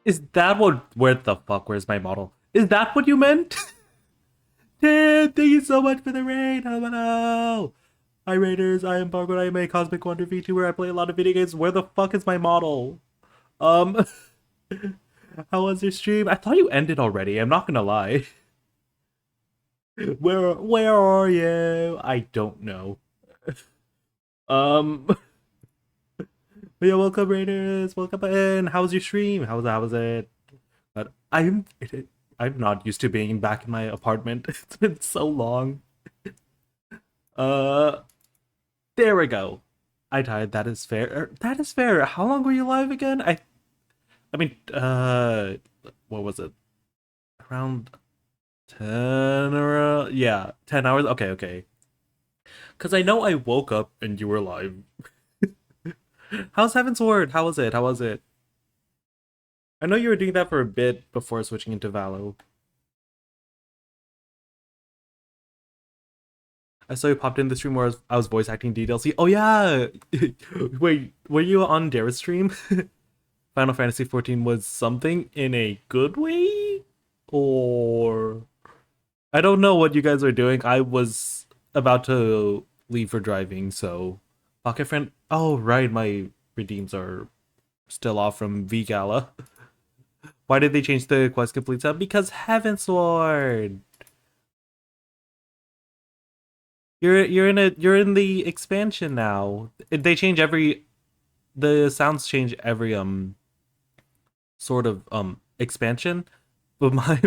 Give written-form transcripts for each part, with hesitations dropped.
Is that what? Where the fuck? Where's my model? Is that what you meant? Damn, thank you so much for the raid. Hello. Hi Raiders, I am Bargo. I am a Cosmic Wonder VTuber. I play a lot of video games. Where the fuck is my model? Um, how was your stream? I thought you ended already. I'm not gonna lie. Where are you? I don't know. Um, but yeah, welcome Raiders. Welcome in. How was your stream? How was it? But I'm not used to being back in my apartment. It's been so long. Uh, there we go. I died. That is fair. That is fair. How long were you live again? I mean, what was it? Around 10 or yeah, 10 hours. Okay, okay. Cuz I know I woke up and you were live. How's Heaven's Word? How was it? How was it? I know you were doing that for a bit before switching into Valo. I saw you popped in the stream where I was voice acting DDLC. Oh yeah. Wait, were you on Dara's stream? Final Fantasy 14 was something in a good way? Or I don't know what you guys are doing. I was about to leave for driving, so Pocket Friend. Oh right, my redeems are still off from V Gala. Why did they change the quest complete tab? Because Heaven's Sword. You're in the expansion now. They change every the sounds change every sort of expansion. But my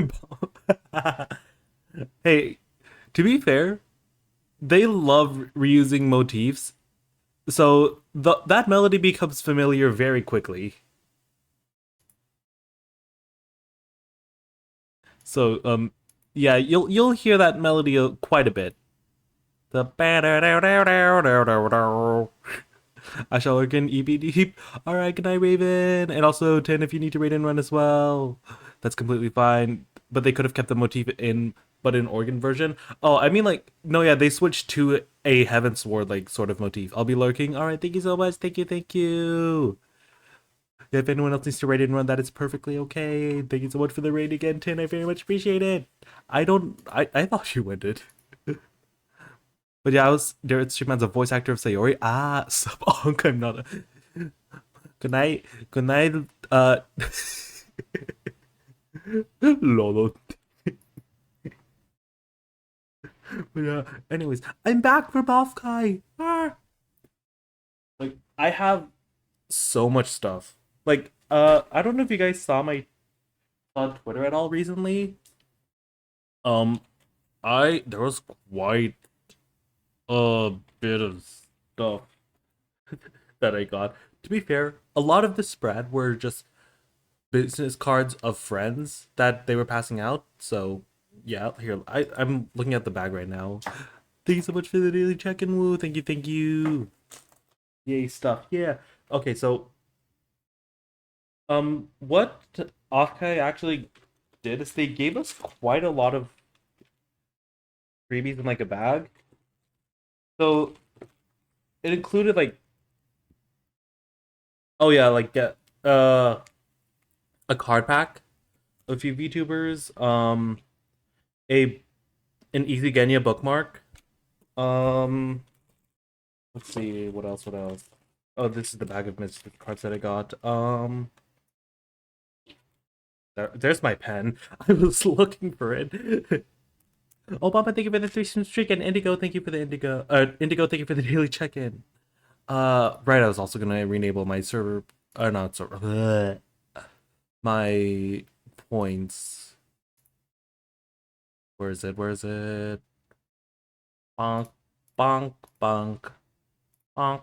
hey, to be fair, they love reusing motifs, so that melody becomes familiar very quickly. So yeah, you'll hear that melody quite a bit. The I shall work in EBD. All right, good night, Raven, and also 10 if you need to raid and run as well. That's completely fine. But they could have kept the motif in, but in organ version. Oh, I mean, like, no, yeah, they switched to a Heaven Sword like sort of motif. I'll be lurking. All right, thank you so much. Thank you, thank you. If anyone else needs to raid and run, that is perfectly okay. Thank you so much for the raid again, Tin. I very much appreciate it. I don't. I thought you ended. But yeah, I was there. Stream as a voice actor of Sayori. Ah, sub I'm not. Good night. Good night. Lolo. But yeah. Anyways, I'm back from Offkai. Ah. Like I have so much stuff. Like I don't know if you guys saw my on Twitter at all recently. Um, I there was quite a bit of stuff that I got. To be fair, a lot of the spread were just business cards of friends that they were passing out. So yeah, here I'm looking at the bag right now. Thank you so much for the daily check-in, woo. Thank you, thank you. Yay stuff. Yeah. Okay, so what Offkai actually did is they gave us quite a lot of freebies in like a bag. So it included like oh yeah, like a card pack, a few VTubers, a an Easy Genya bookmark. Um, let's see what else. What else? Oh, this is the bag of mystic cards that I got. There's my pen. I was looking for it. Obama, thank you for the 3 streak, and Indigo, thank you for the Indigo. Indigo, thank you for the daily check-in. Right. I was also gonna renable my server. Not server. Bleh, my points. Where is it? Where is it? Bonk, bonk, bonk, bonk.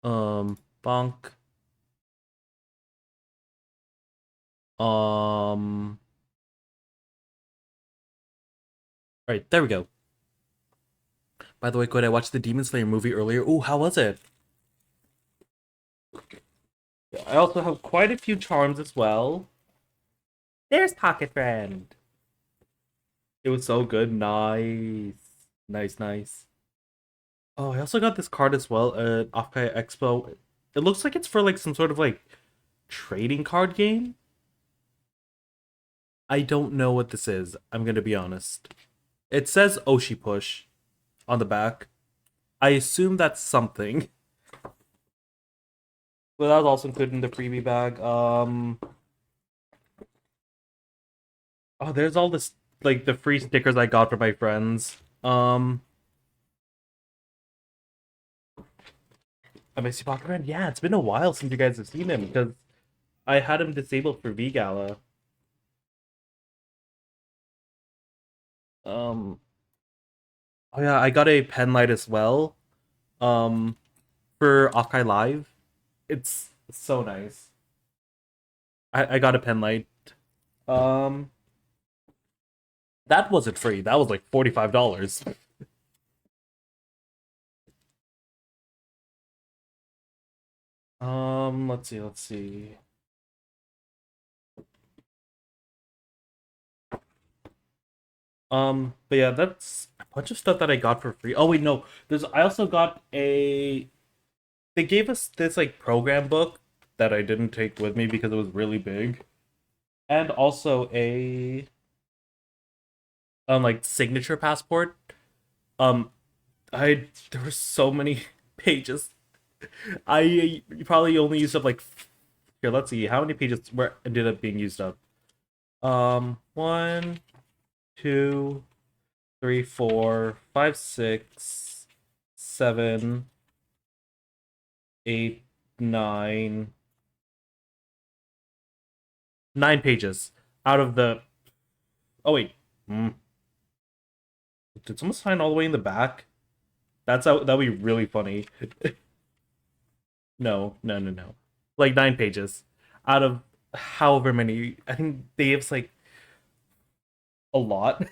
Bonk. Right, there we go. By the way, good. I watched the Demon Slayer movie earlier. Ooh, how was it? I also have quite a few charms as well. There's Pocket Friend. It was so good. Nice. Nice, nice. Oh, I also got this card as well at OffKai Expo. It looks like it's for like some sort of like trading card game. I don't know what this is. I'm gonna be honest. It says Oshi Push on the back. I assume that's something. But that was also included in the freebie bag. Oh, there's all this like the free stickers I got from my friends. I miss you, Pokemon. Yeah, it's been a while since you guys have seen him because I had him disabled for V Gala. Um, oh yeah, I got a pen light as well. Um, for Offkai Live. It's so nice. I got a pen light. Um, that wasn't free. That was like $45. Let's see. But yeah, that's a bunch of stuff that I got for free. Oh wait, no. I also got a they gave us this like program book that I didn't take with me because it was really big. And also a like signature passport. Um I there were so many pages. I probably only used up like here, let's see how many pages were ended up being used up. One, two, three, four, five, six, seven, eight, nine, 9 pages out of the. Oh wait, mm. Did someone sign all the way in the back? That'd be really funny. No, no, no, no. Like 9 pages out of however many. I think they have like a lot.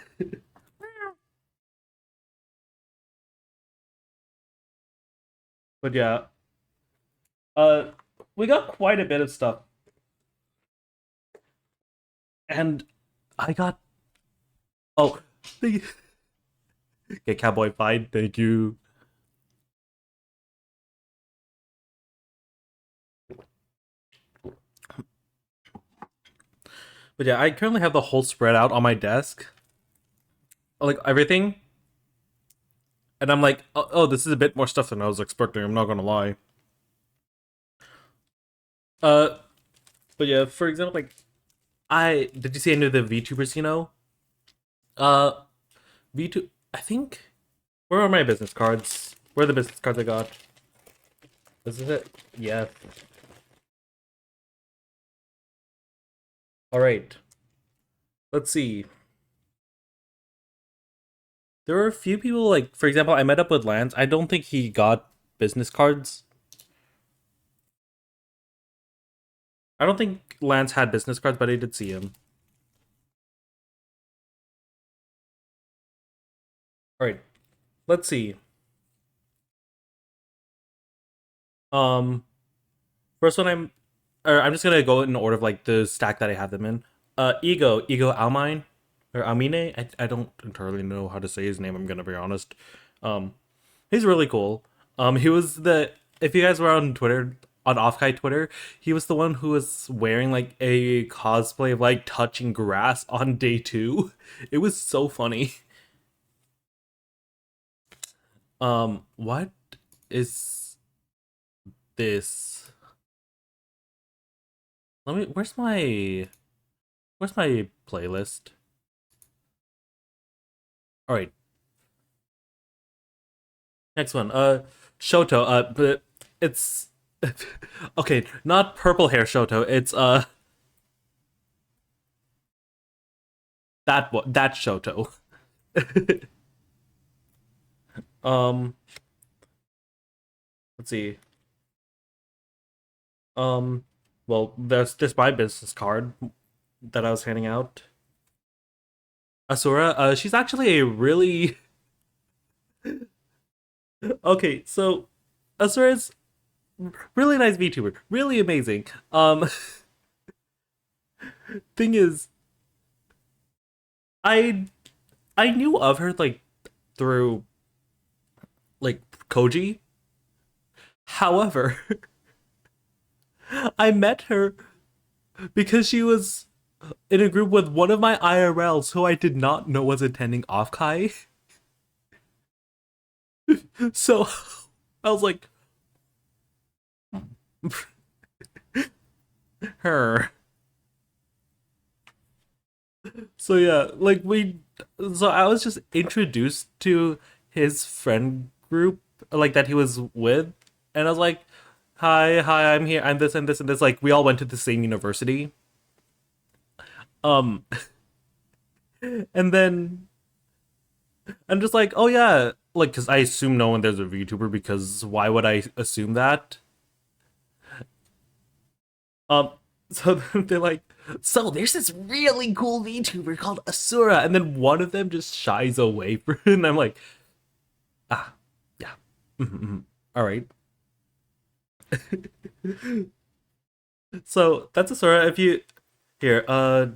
But yeah, uh, we got quite a bit of stuff, and I got oh, okay, Cowboy Fine, thank you. But yeah, I currently have the whole spread out on my desk, like everything, and I'm like, oh, this is a bit more stuff than I was expecting. I'm not gonna lie. Uh, but yeah, for example, like I did you see any of the VTubers? Uh, V2. I think where are my business cards? Where are the business cards I got? This is it. Yeah. All right. Let's see. There were a few people like, for example, I met up with Lance. I don't think he got business cards. I don't think Lance had business cards, but I did see him. All right. Let's see. Um, first one I'm just gonna go in order of like the stack that I have them in. Ego Almine or Almine. I don't entirely know how to say his name. I'm gonna be honest. Um, he's really cool. He was the if you guys were on Twitter on Offkai Twitter, he was the one who was wearing like a cosplay of like touching grass on day two. It was so funny. What is this? Let me. Where's my playlist? All right, next one. Shoto. But it's okay. Not purple hair Shoto. It's that Shoto. um, let's see. Um, well, there's my business card that I was handing out. Asura. She's actually a really okay. So Asura's really nice VTuber, really amazing. Thing is, I I knew of her like through like Koji. However, I met her because she was in a group with one of my IRLs who I did not know was attending OffKai. So I was like, her. So yeah, like so I was just introduced to his friend group, like that he was with, and I was like, hi, I'm here, I'm this and this and this. Like we all went to the same university. Um, and then I'm just like, oh yeah, like because I assume no one there's a VTuber because why would I assume that? Um, so then they're like, so there's this really cool VTuber called Asura, and then one of them just shies away from it, and I'm like, ah, yeah, all right. So that's Asura. If you here, okay,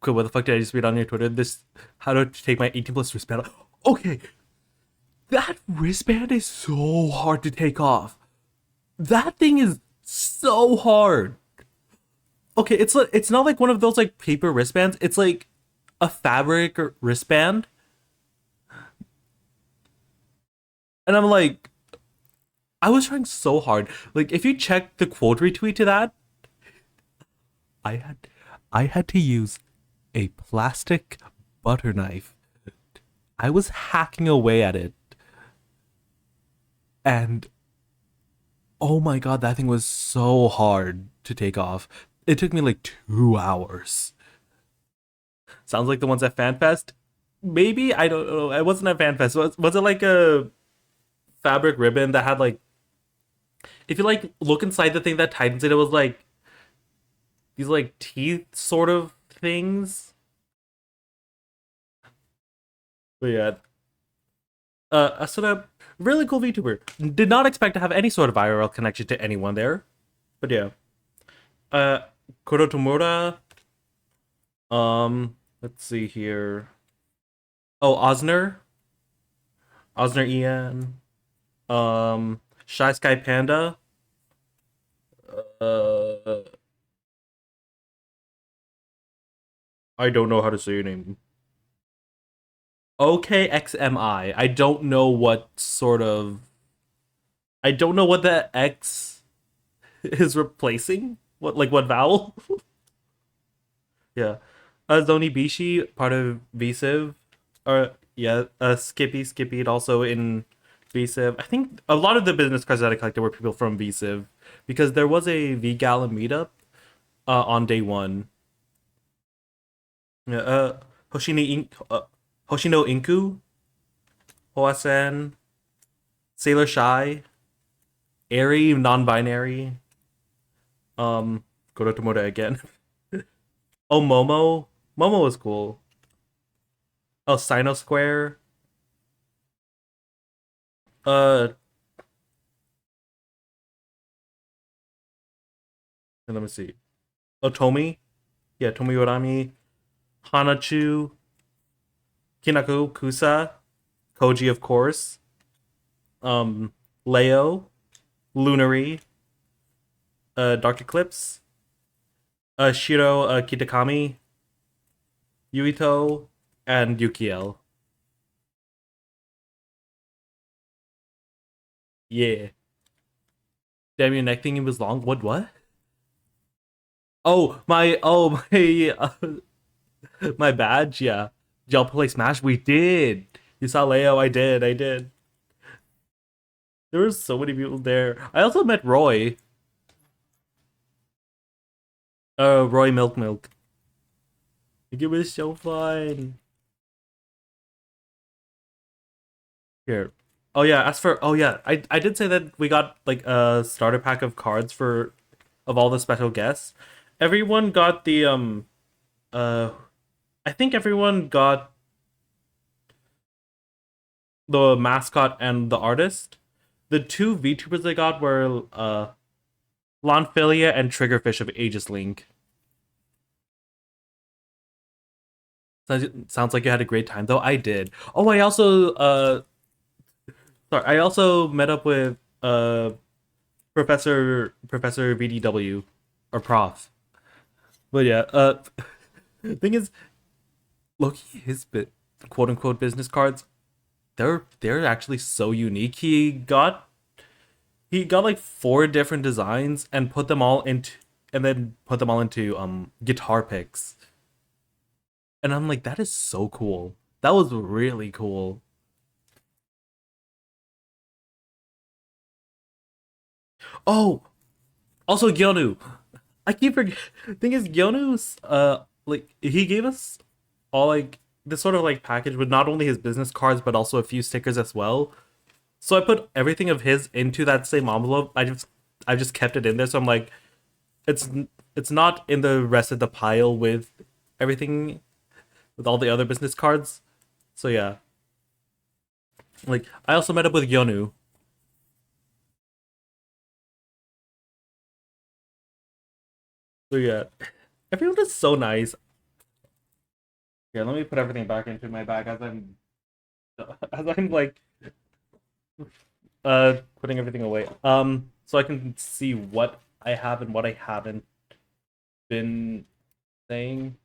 what the fuck did I just read on your Twitter? This how to take my 18 plus wristband. Okay, that wristband is so hard to take off. That thing is so hard. Okay, it's not like one of those like paper wristbands. It's like a fabric wristband, and I'm like, I was trying so hard. Like, if you check the quote retweet to that, I had, I had to use a plastic butter knife. I was hacking away at it, and oh my god, that thing was so hard to take off. It took me like 2 hours. Sounds like the ones at FanFest. Maybe I don't know. It wasn't at FanFest. Was it like a fabric ribbon that had like if you like look inside the thing that tightens it, it was like these like teeth sort of things. But yeah, Asuna, really cool VTuber. Did not expect to have any sort of IRL connection to anyone there, but yeah. Uh, Koro Tomura. Let's see here. Oh, Osner Ian. Shy Sky Panda. Uh, I don't know how to say your name. OKXMI. I don't know what sort of. I don't know what the X is replacing. What vowel? Yeah. Zoni Bishi, part of VCiv. Yeah, Skippy, also in VCiv. I think a lot of the business cards that I collected were people from VCiv because there was a VGala meetup on day one. Yeah, Hoshino Inku, Hoasen, Sailor Shy, Airy, non-binary. Go to Tomoda again. Oh, Momo was cool. Oh, Sino Square. Uh, let me see. Oh, Tomi. Yeah, Tomi Urami. Hanachu. Kinaku Kusa. Koji, of course. Leo. Lunary. Dr. Clips. Shiro Kitakami. Yuito. And Yukiel. Yeah. Damn, your neck thingy was long. What? My my badge, yeah. Did y'all play Smash? We did. You saw Leo, I did. There were so many people there. I also met Roy. Roy Milk. It was so fun. Here. Oh yeah, I did say that we got like a starter pack of cards for of all the special guests. Everyone got the uh I think everyone got the mascot and the artist. The two VTubers they got were Lonphilia and Triggerfish of Aegis Link. Sounds like you had a great time though. I did. Oh, I also met up with Professor VDW or Prof. But yeah, thing is, Loki his bit quote unquote business cards, they're actually so unique. He got like four different designs and put them all into and then put them all into guitar picks. And I'm like, that is so cool. That was really cool. Oh, also Gyonu. I keep forgetting. Thing is, Gyonu's like he gave us all like this sort of like package with not only his business cards but also a few stickers as well. So I put everything of his into that same envelope. I just kept it in there. So I'm like, it's it's not in the rest of the pile with everything with all the other business cards. So yeah, like I also met up with Yonu. So yeah, everyone is so nice. Yeah, let me put everything back into my bag as I'm like putting everything away. So I can see what I have and what I haven't been saying.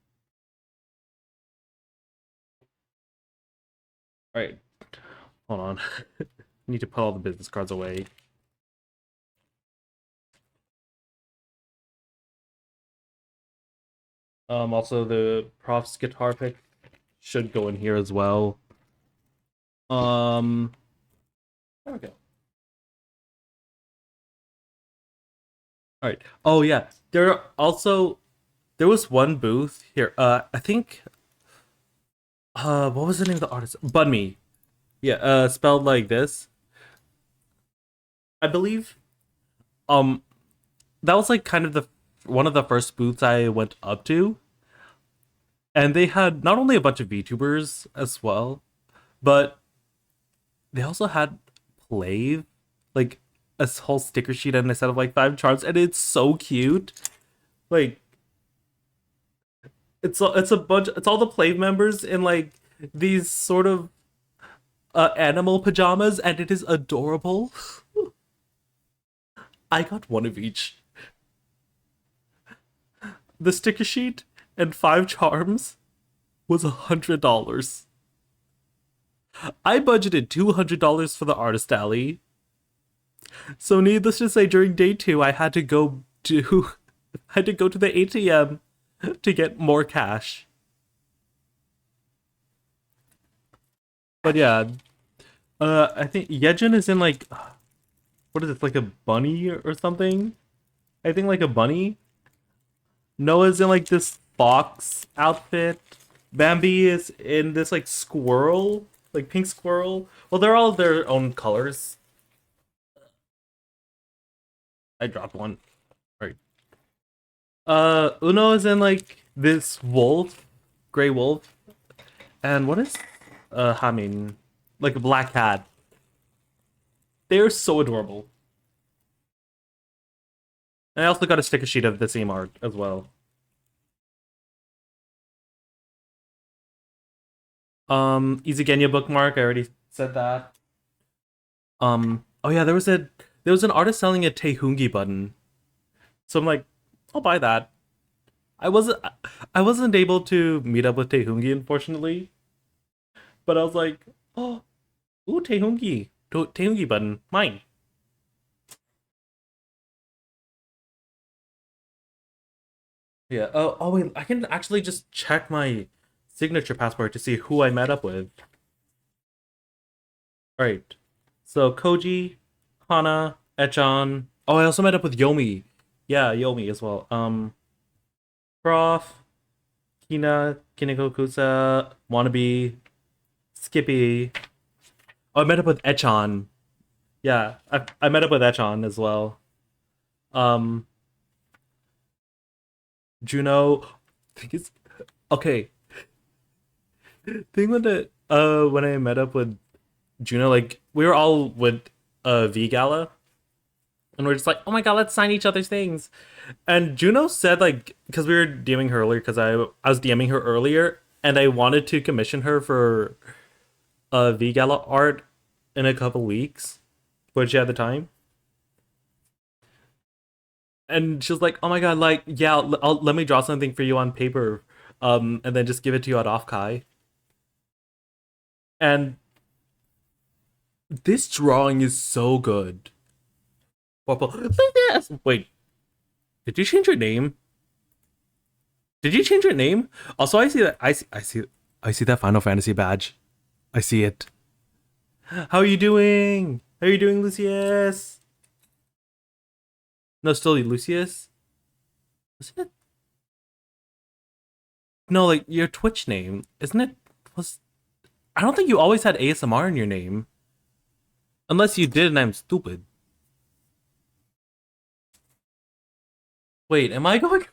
All right, hold on. I need to put all the business cards away. Also the prof's guitar pick should go in here as well. Um, there we go. All right. Oh yeah, there was one booth here. I think what was the name of the artist? Bun Me. Yeah, spelled like this. I believe. Um, that was like kind of the one of the first booths I went up to, and they had not only a bunch of VTubers as well, but they also had Plave, like a whole sticker sheet and a set of like five charms, and it's so cute. Like it's a bunch. It's all the Plave members in like these sort of animal pajamas, and it is adorable. I got one of each. The sticker sheet and five charms was $100. I budgeted $200 for the artist alley. So needless to say, during day two, I had to go to the ATM to get more cash. But yeah, I think Yejin is in like what is it, like a bunny or something? I think like a bunny. Noah's in like this fox outfit. Bambi is in this like squirrel, like pink squirrel. Well, they're all their own colors. I dropped one. Right. Uno is in like this wolf, gray wolf, and what is Hamin? Like a black cat. They're so adorable. And I also got a sticker sheet of the same art as well. Izigenya bookmark. I already said that. Oh yeah, there was an artist selling a Taehungi button. So I'm like, I'll buy that. I wasn't I wasn't able to meet up with Taehungi unfortunately, but I was like, oh, ooh, Taehungi button, mine. Yeah. Oh wait, I can actually just check my signature passport to see who I met up with. All right. So Koji, Hana, Echan. Oh, I also met up with Yomi. Yeah, Yomi as well. Prof, Kina, Kineko Kusa, Wannabe, Skippy. Oh, I met up with Echan. Yeah, I met up with Echan as well. Um, Juno. Think it's okay. Thing with it. When I met up with Juno, like we were all with V Gala, and we're just like, oh my god, let's sign each other's things. And Juno said like, because we were DMing her earlier, because I was DMing her earlier, and I wanted to commission her for V Gala art in a couple weeks, but she had the time. And she was like, "Oh my god, like yeah, let me draw something for you on paper, and then just give it to you at off-kai." And this drawing is so good. Wait, did you change your name? Did you change your name? Also, I see that. I see that Final Fantasy badge. I see it. How are you doing? How are you doing, Lucius? No, still Lucius. Isn't it? No, like your Twitch name, isn't it? Was I don't think you always had ASMR in your name, unless you did, and I'm stupid. Wait, am I going?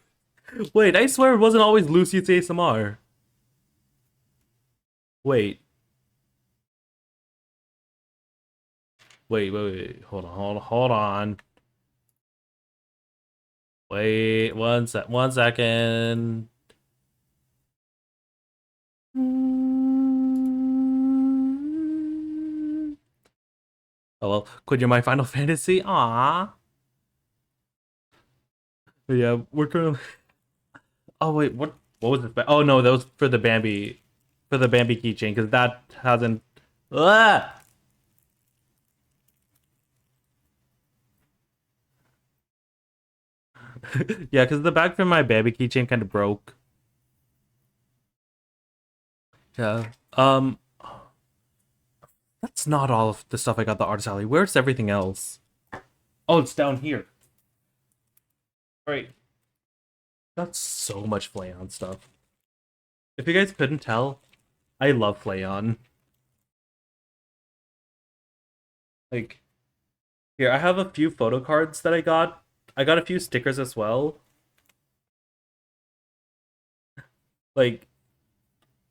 Wait, I swear it wasn't always Lucius ASMR. Wait, wait. Hold on. Wait, one second. Oh well, could you my Final Fantasy? Ah. Yeah, we're currently. Oh wait, what was it? Oh no, that was for the Bambi keychain because that hasn't. Ah! Yeah, because the bag for my Bambi keychain kind of broke. Yeah. That's not all of the stuff I got the artist alley. Where's everything else? Oh, it's down here. All right. Got so much Flayon stuff. If you guys couldn't tell, I love Flayon. Like, here, I have a few photo cards that I got. I got a few stickers as well. Like,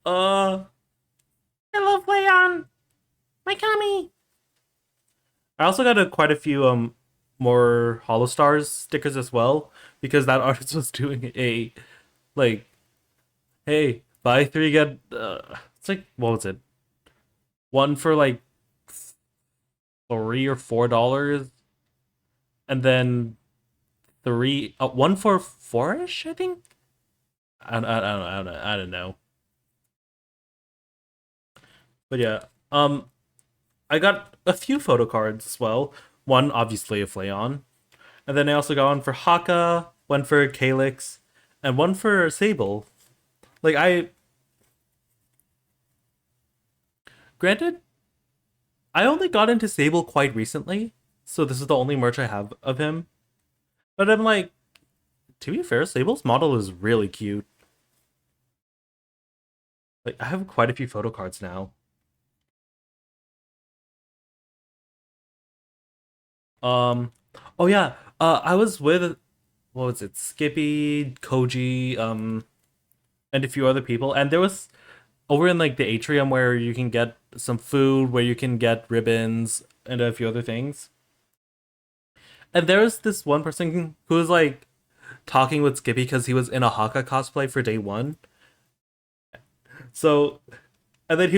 uh, I love Flayon. My kami. I also got quite a few more Hollow Stars stickers as well because that artist was doing a like, hey, buy three get it's like what was it? One for like $3 or $4, and then three one for four-ish, I think. I don't know. But yeah, I got a few photo cards as well. One obviously a Flayon, and then I also got one for Haka, one for Calyx, and one for Sable. Like granted, I only got into Sable quite recently, so this is the only merch I have of him. But I'm like, to be fair, Sable's model is really cute. Like I have quite a few photo cards now. Um, oh yeah, I was with what was it, Skippy, Koji, and a few other people, and there was over in like the atrium where you can get some food, where you can get ribbons and a few other things. And there was this one person who was like talking with Skippy because he was in a Haka cosplay for day one. So and then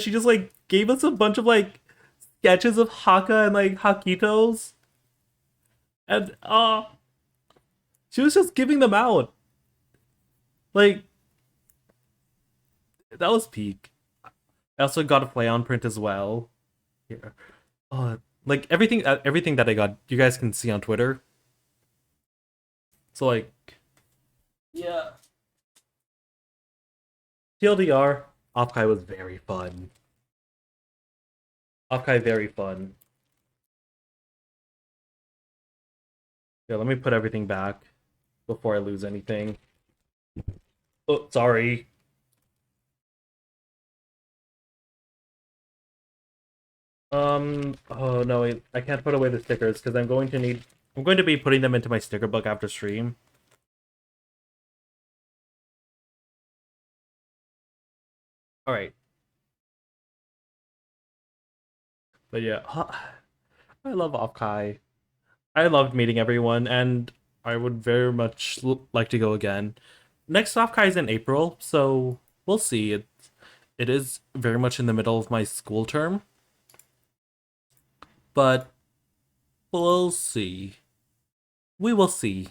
she just like gave us a bunch of like sketches of Haka and like Hakitos, and she was just giving them out. Like that was peak. I also got a play on print as well. Here. Like everything that I got, you guys can see on Twitter. So like, yeah. TLDR, Offkai was very fun. Offkai very fun. Yeah, let me put everything back before I lose anything. Oh, sorry. Oh no, wait, I can't put away the stickers because I'm going to be putting them into my sticker book after stream. All right, but yeah, I love Offkai. I loved meeting everyone, and I would very much like to go again. Next Offkai is in April, so we'll see. It is very much in the middle of my school term, but we'll see. We will see.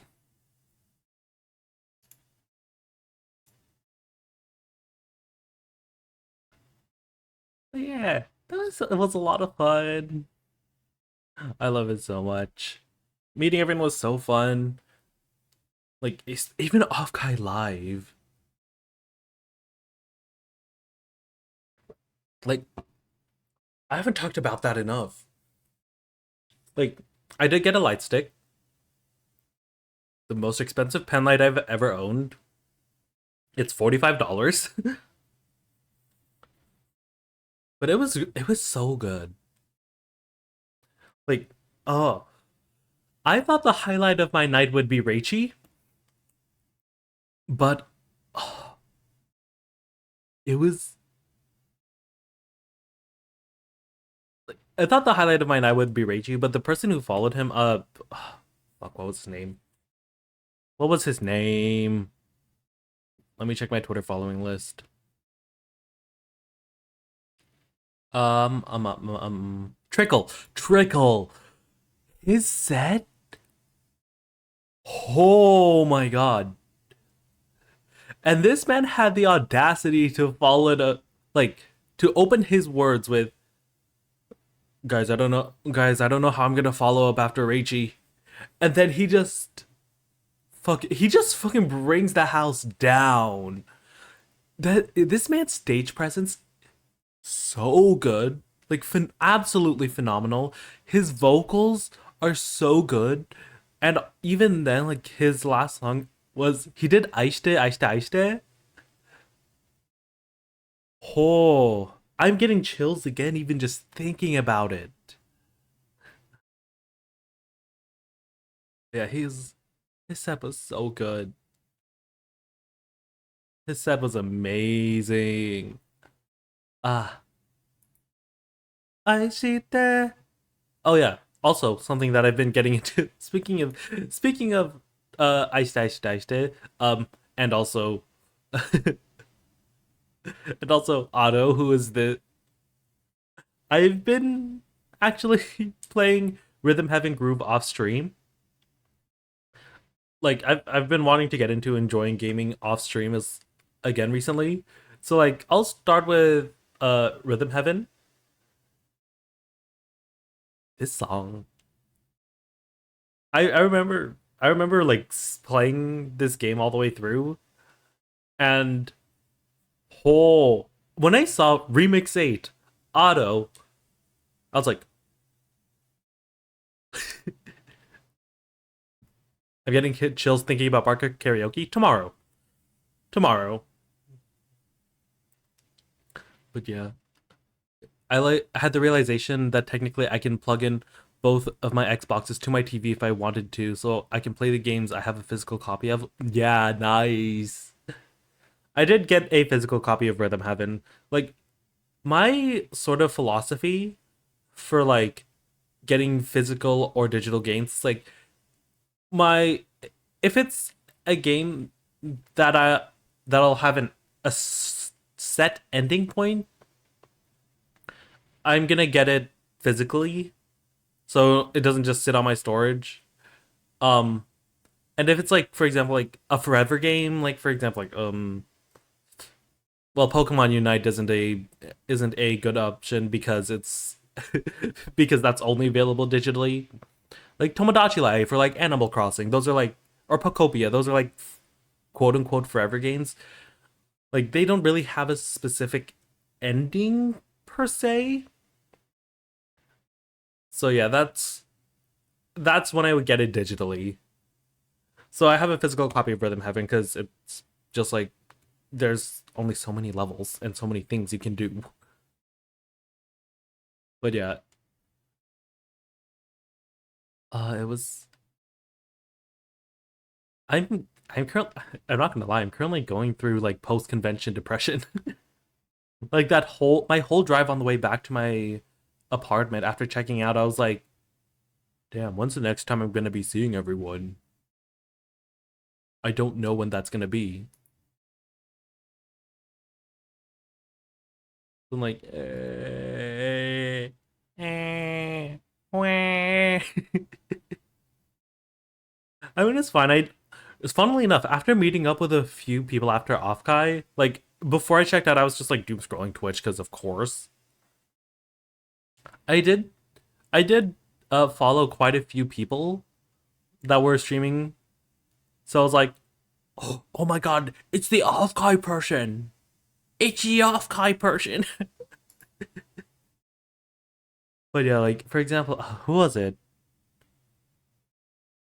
But yeah, it was a lot of fun. I love it so much. Meeting everyone was so fun. Like even Offkai Live. Like I haven't talked about that enough. Like I did get a light stick. The most expensive pen light I've ever owned. It's $45. But it was so good. Like, oh, I thought the highlight of my night would be Reichi, but oh, it was. I thought the highlight of my night would be Reichi, but the person who followed him, fuck, what was his name? What was his name? Let me check my Twitter following list. Trickle. His set. Oh my god. And this man had the audacity to follow it, like, to open his words with, guys, I don't know how I'm gonna follow up after Reichi. And then he just fucking brings the house down. That this man's stage presence so good, like absolutely phenomenal. His vocals are so good, and even then, like his last song was he did Aishte. Oh, I'm getting chills again, even just thinking about it. Yeah, his set was so good. His set was amazing. Ah, Aishite. Oh yeah. Also, something that I've been getting into. Speaking of Aishte, and also and also Otto, who is the I've been actually playing Rhythm Heaven Groove off stream. Like I've been wanting to get into enjoying gaming off stream as again recently. So like I'll start with Rhythm Heaven. This song. I remember like playing this game all the way through and oh when I saw Remix 8 Auto, I was like I'm getting chills thinking about Barker karaoke tomorrow. But yeah, I had the realization that technically I can plug in both of my Xboxes to my TV if I wanted to, so I can play the games I have a physical copy of. Yeah, nice. I did get a physical copy of Rhythm Heaven. Like my sort of philosophy for like getting physical or digital games, like my if it's a game that that'll have a set ending point, I'm gonna get it physically so it doesn't just sit on my storage. Um, and if it's like, for example, like a forever game, like for example, like well, Pokemon Unite isn't a good option because it's because that's only available digitally. Like Tomodachi Life or like Animal Crossing, those are like or Pokopia, those are like quote unquote forever games. Like they don't really have a specific ending per se. So yeah, that's when I would get it digitally. So I have a physical copy of Rhythm Heaven because it's just like there's only so many levels and so many things you can do. But yeah, it was. I'm currently. I'm not gonna lie. I'm currently going through like post convention depression. Like that whole my whole drive on the way back to my apartment after checking out, I was like, damn, when's the next time I'm gonna be seeing everyone? I don't know when that's gonna be. I'm like, wah. I mean, it's fine. It's funnily enough, after meeting up with a few people after Offkai, like before I checked out, I was just like doom scrolling Twitch because of course. I did I did follow quite a few people that were streaming, so I was like, oh my god, it's the Offkai person. It's the Offkai person. But yeah, like for example, who was it?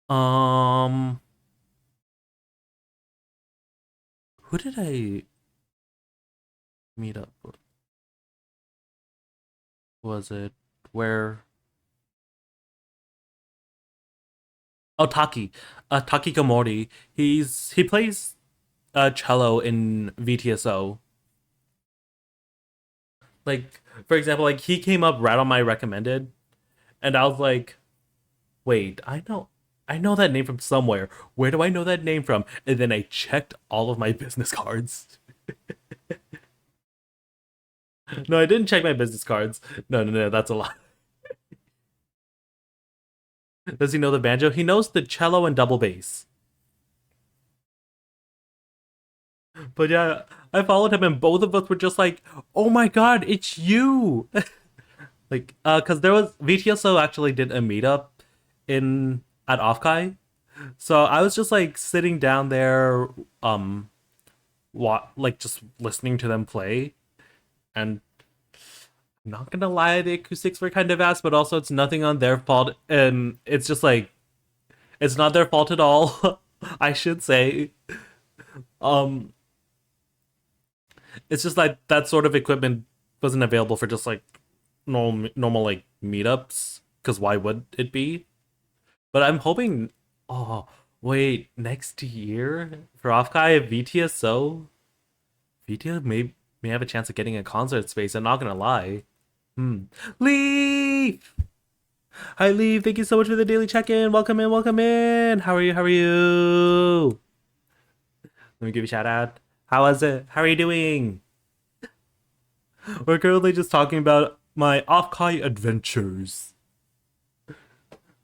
Um, who did I meet up with? Was it where? Oh, Taki Komori. He plays cello in VTSO. Like for example, like he came up right on my recommended, and I was like, wait, I know that name from somewhere. Where do I know that name from? And then I checked all of my business cards. No, I didn't check my business cards. No, that's a lie. Does he know the banjo? He knows the cello and double bass. But yeah, I followed him and both of us were just like, "Oh my god, it's you!" Like, cause there was VTSO actually did a meetup in at Offkai, so I was just like sitting down there, like just listening to them play, and I'm not gonna lie, the acoustics were kind of ass, but also it's nothing on their fault, and it's just like it's not their fault at all. I should say. Um, it's just like that sort of equipment wasn't available for just like normal like meetups. Because why would it be? But I'm hoping. Oh wait, next year for Offkai VTSO, VTSO may have a chance of getting a concert space. I'm not gonna lie. Hmm. Leaf. Hi, Leaf. Thank you so much for the daily check-in. Welcome in. Welcome in. How are you? How are you? Let me give you a shout out. How was it? How are you doing? We're currently just talking about my Offkai adventures.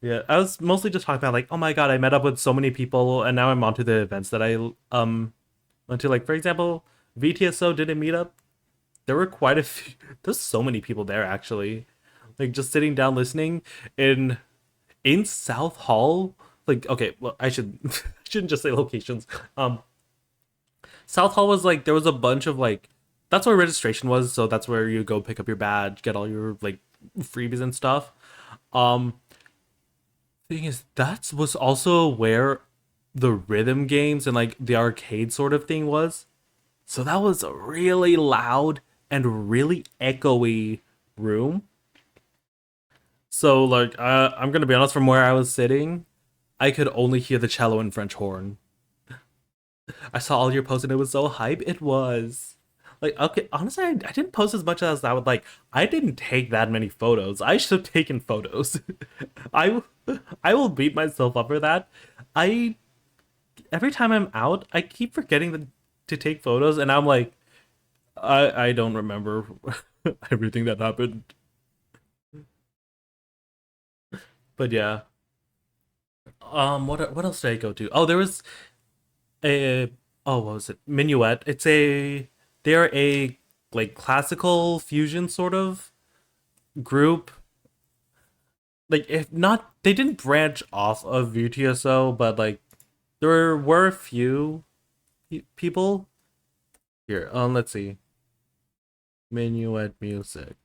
Yeah, I was mostly just talking about like, oh my god, I met up with so many people, and now I'm onto the events that I went to. Like for example, VTSO did a meetup. There were quite a few. There's so many people there actually. Like just sitting down listening in South Hall. Like okay, well I should I shouldn't just say locations. South Hall was like there was a bunch of like that's where registration was, so that's where you go pick up your badge, get all your like freebies and stuff. Um thing is that was also where the rhythm games and like the arcade sort of thing was. So that was a really loud and really echoey room. So like I'm gonna be honest, from where I was sitting, I could only hear the cello and French horn. I saw all your posts and it was so hype. It was. Like, okay, honestly, I didn't post as much as I would like. I didn't take that many photos. I should have taken photos. I, I will beat myself up for that. I every time I'm out, I keep forgetting to take photos, and I'm like, I don't remember everything that happened. But yeah, what else did I go to? Oh, there was a what was it? Minuet. They're a like classical fusion sort of group. Like if not, they didn't branch off of VTSO, but like there were a few people here. Let's see. Minuet music.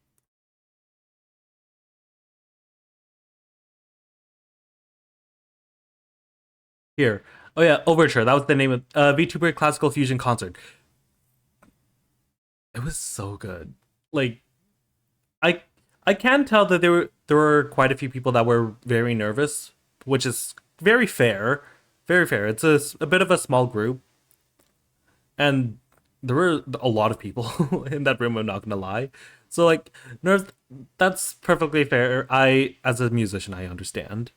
Here. Oh yeah, Overture. That was the name of VTuber Classical Fusion Concert. It was so good. Like I I can tell that there were quite a few people that were very nervous, which is very fair. Very fair. It's a bit of a small group, and there were a lot of people in that room. I'm not gonna lie. So like nerves. That's perfectly fair. I, as a musician, I understand.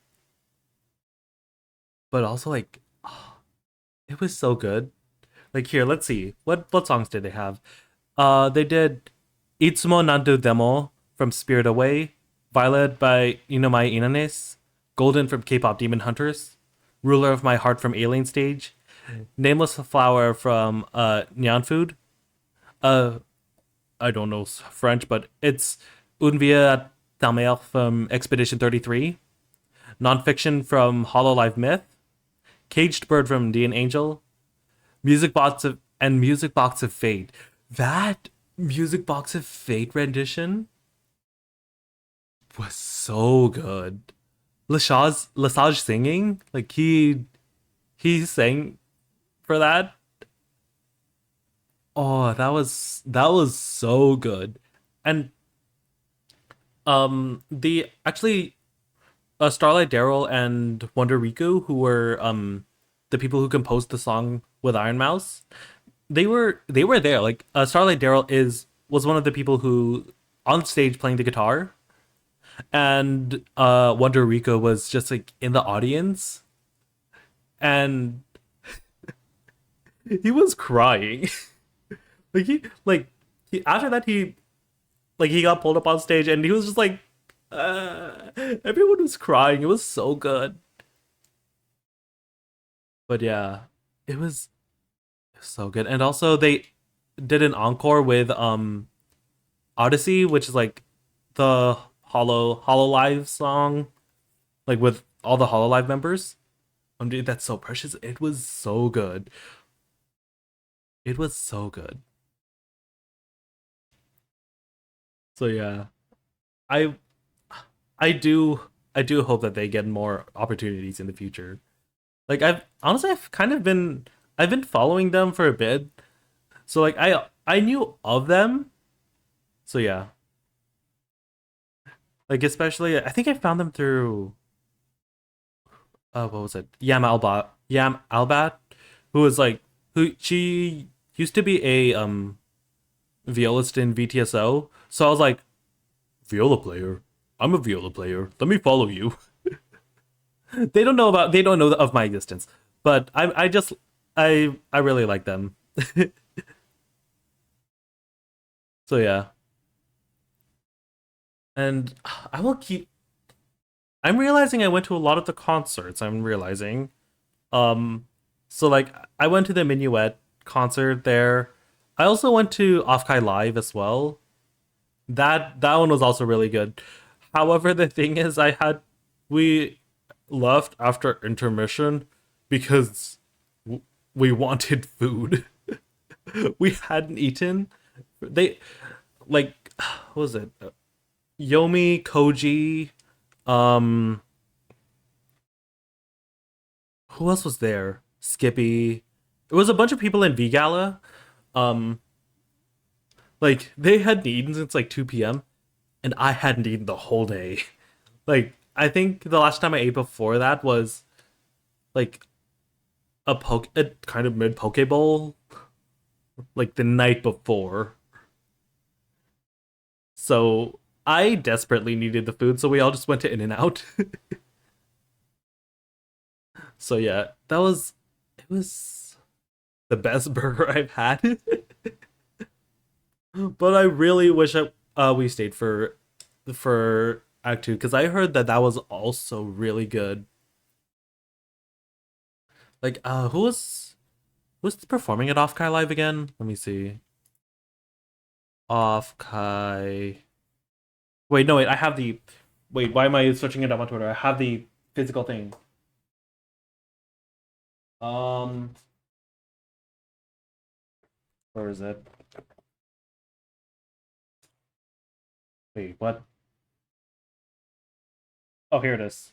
But also like, it was so good. Like here, let's see. What songs did they have? They did Itsumo Nanto Demo from Spirit Away, Violet by Inomai Inanes, Golden from K-pop Demon Hunters. Ruler of My Heart from Alien Stage, Nameless Flower from Nyan Food. Uh, I don't know French, but it's Une Vie à ta mère from Expedition 33, Nonfiction from Hololive Myth, Caged Bird from D and Angel, Music Box of Fate. That Music Box of Fate rendition was so good. Lesage singing, like he sang for that. Oh, that was so good. And the actually Starlight Daryl and Wonder Riku, who were the people who composed the song with Iron Mouse, they were there. Like Starlight Daryl is was one of the people who on stage playing the guitar, and Wonder Rico was just like in the audience, and he was crying. Like he after that he got pulled up on stage and he was just like everyone was crying. It was so good. But yeah, it was so good. And also they did an encore with Odyssey, which is like the Hollow Live song, like with all the Hollow Live members. Dude, that's so precious. It was so good. It was so good. So yeah, I I do hope that they get more opportunities in the future. Like I've kind of been following them for a bit. So like I knew of them. So yeah. Like especially I think I found them through what was it? Yam Albat, who was like who she used to be a violist in VTSO. So I was like, viola player. I'm a viola player. Let me follow you. They don't know of my existence. But I just I really like them. So yeah. And I will keep I'm realizing I went to a lot of the concerts. I'm realizing. Um, so like I went to the Minuet concert there. I also went to Offkai Live as well. That one was also really good. However, the thing is, we left after intermission because we wanted food. We hadn't eaten. They like what was it? Yomi, Koji, um, who else was there? Skippy. It was a bunch of people in V Gala. Um, like they hadn't eaten since like 2 p.m. and I hadn't eaten the whole day. Like I think the last time I ate before that was like a kind of mid poke bowl, like the night before. So I desperately needed the food, so we all just went to In and Out. So yeah, it was the best burger I've had. But I really wish we stayed for Act Two because I heard that that was also really good. Like who was performing at Off Kai Live again? Let me see. Off Kai. Wait, no, wait. I have the. Wait, why am I searching it up on Twitter? I have the physical thing. Um, where is it? Wait, what? Oh, here it is.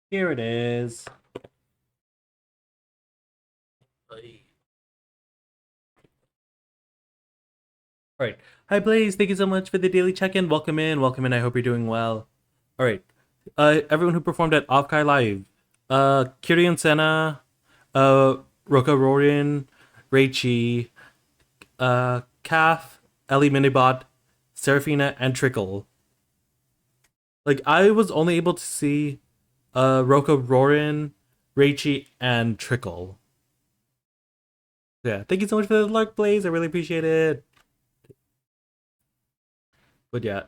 Here it is. All right. Hi, Blaze. Thank you so much for the daily check-in. Welcome in. Welcome in. I hope you're doing well. All right. Everyone who performed at Offkai Live. Kirian Senna, uh, Roka Rorin, Reichi, Calf, Ellie Minibot, Serafina, and Trickle. Like I was only able to see Roka Rorin, Reichi, and Trickle. Yeah, thank you so much for the luck, Blaze. I really appreciate it. But yeah,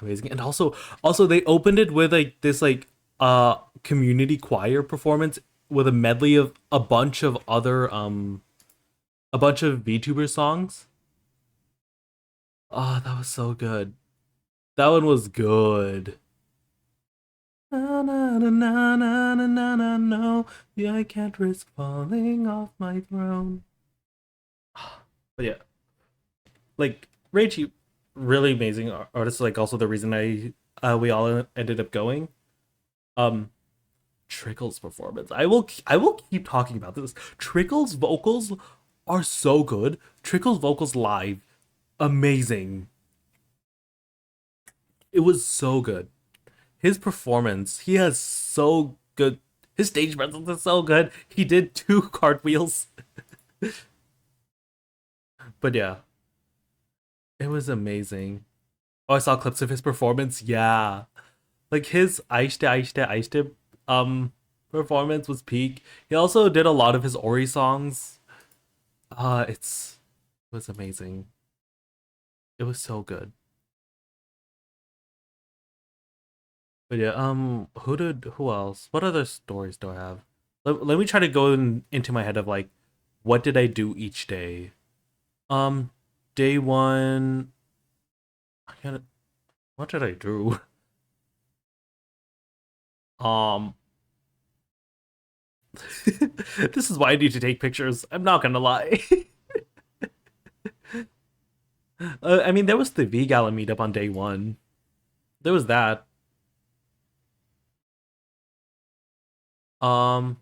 amazing. And also they opened it with like this like community choir performance with a medley of a bunch of VTuber songs. Oh, that was so good. That one was good. Na, na, na, na, na, na, na, na, no. Yeah, I can't risk falling off my throne. But yeah, like Reichi, really amazing artist. Like also the reason we all ended up going. Um, Trickle's performance. I will keep talking about this. Trickle's vocals are so good. Trickle's vocals live, amazing. It was so good. His performance, he has so good. His stage presence is so good. He did two cartwheels, but yeah, it was amazing. Oh, I saw clips of his performance. Yeah, like his Aishte performance was peak. He also did a lot of his Ori songs. It was amazing. It was so good. But yeah, who else? What other stories do I have? Let me try to go into my head of like what did I do each day? Um, Day one, I gotta, what did I do? Um, this is why I need to take pictures. I'm not gonna lie. I mean, there was the V Gala meetup on day one. There was that. Um,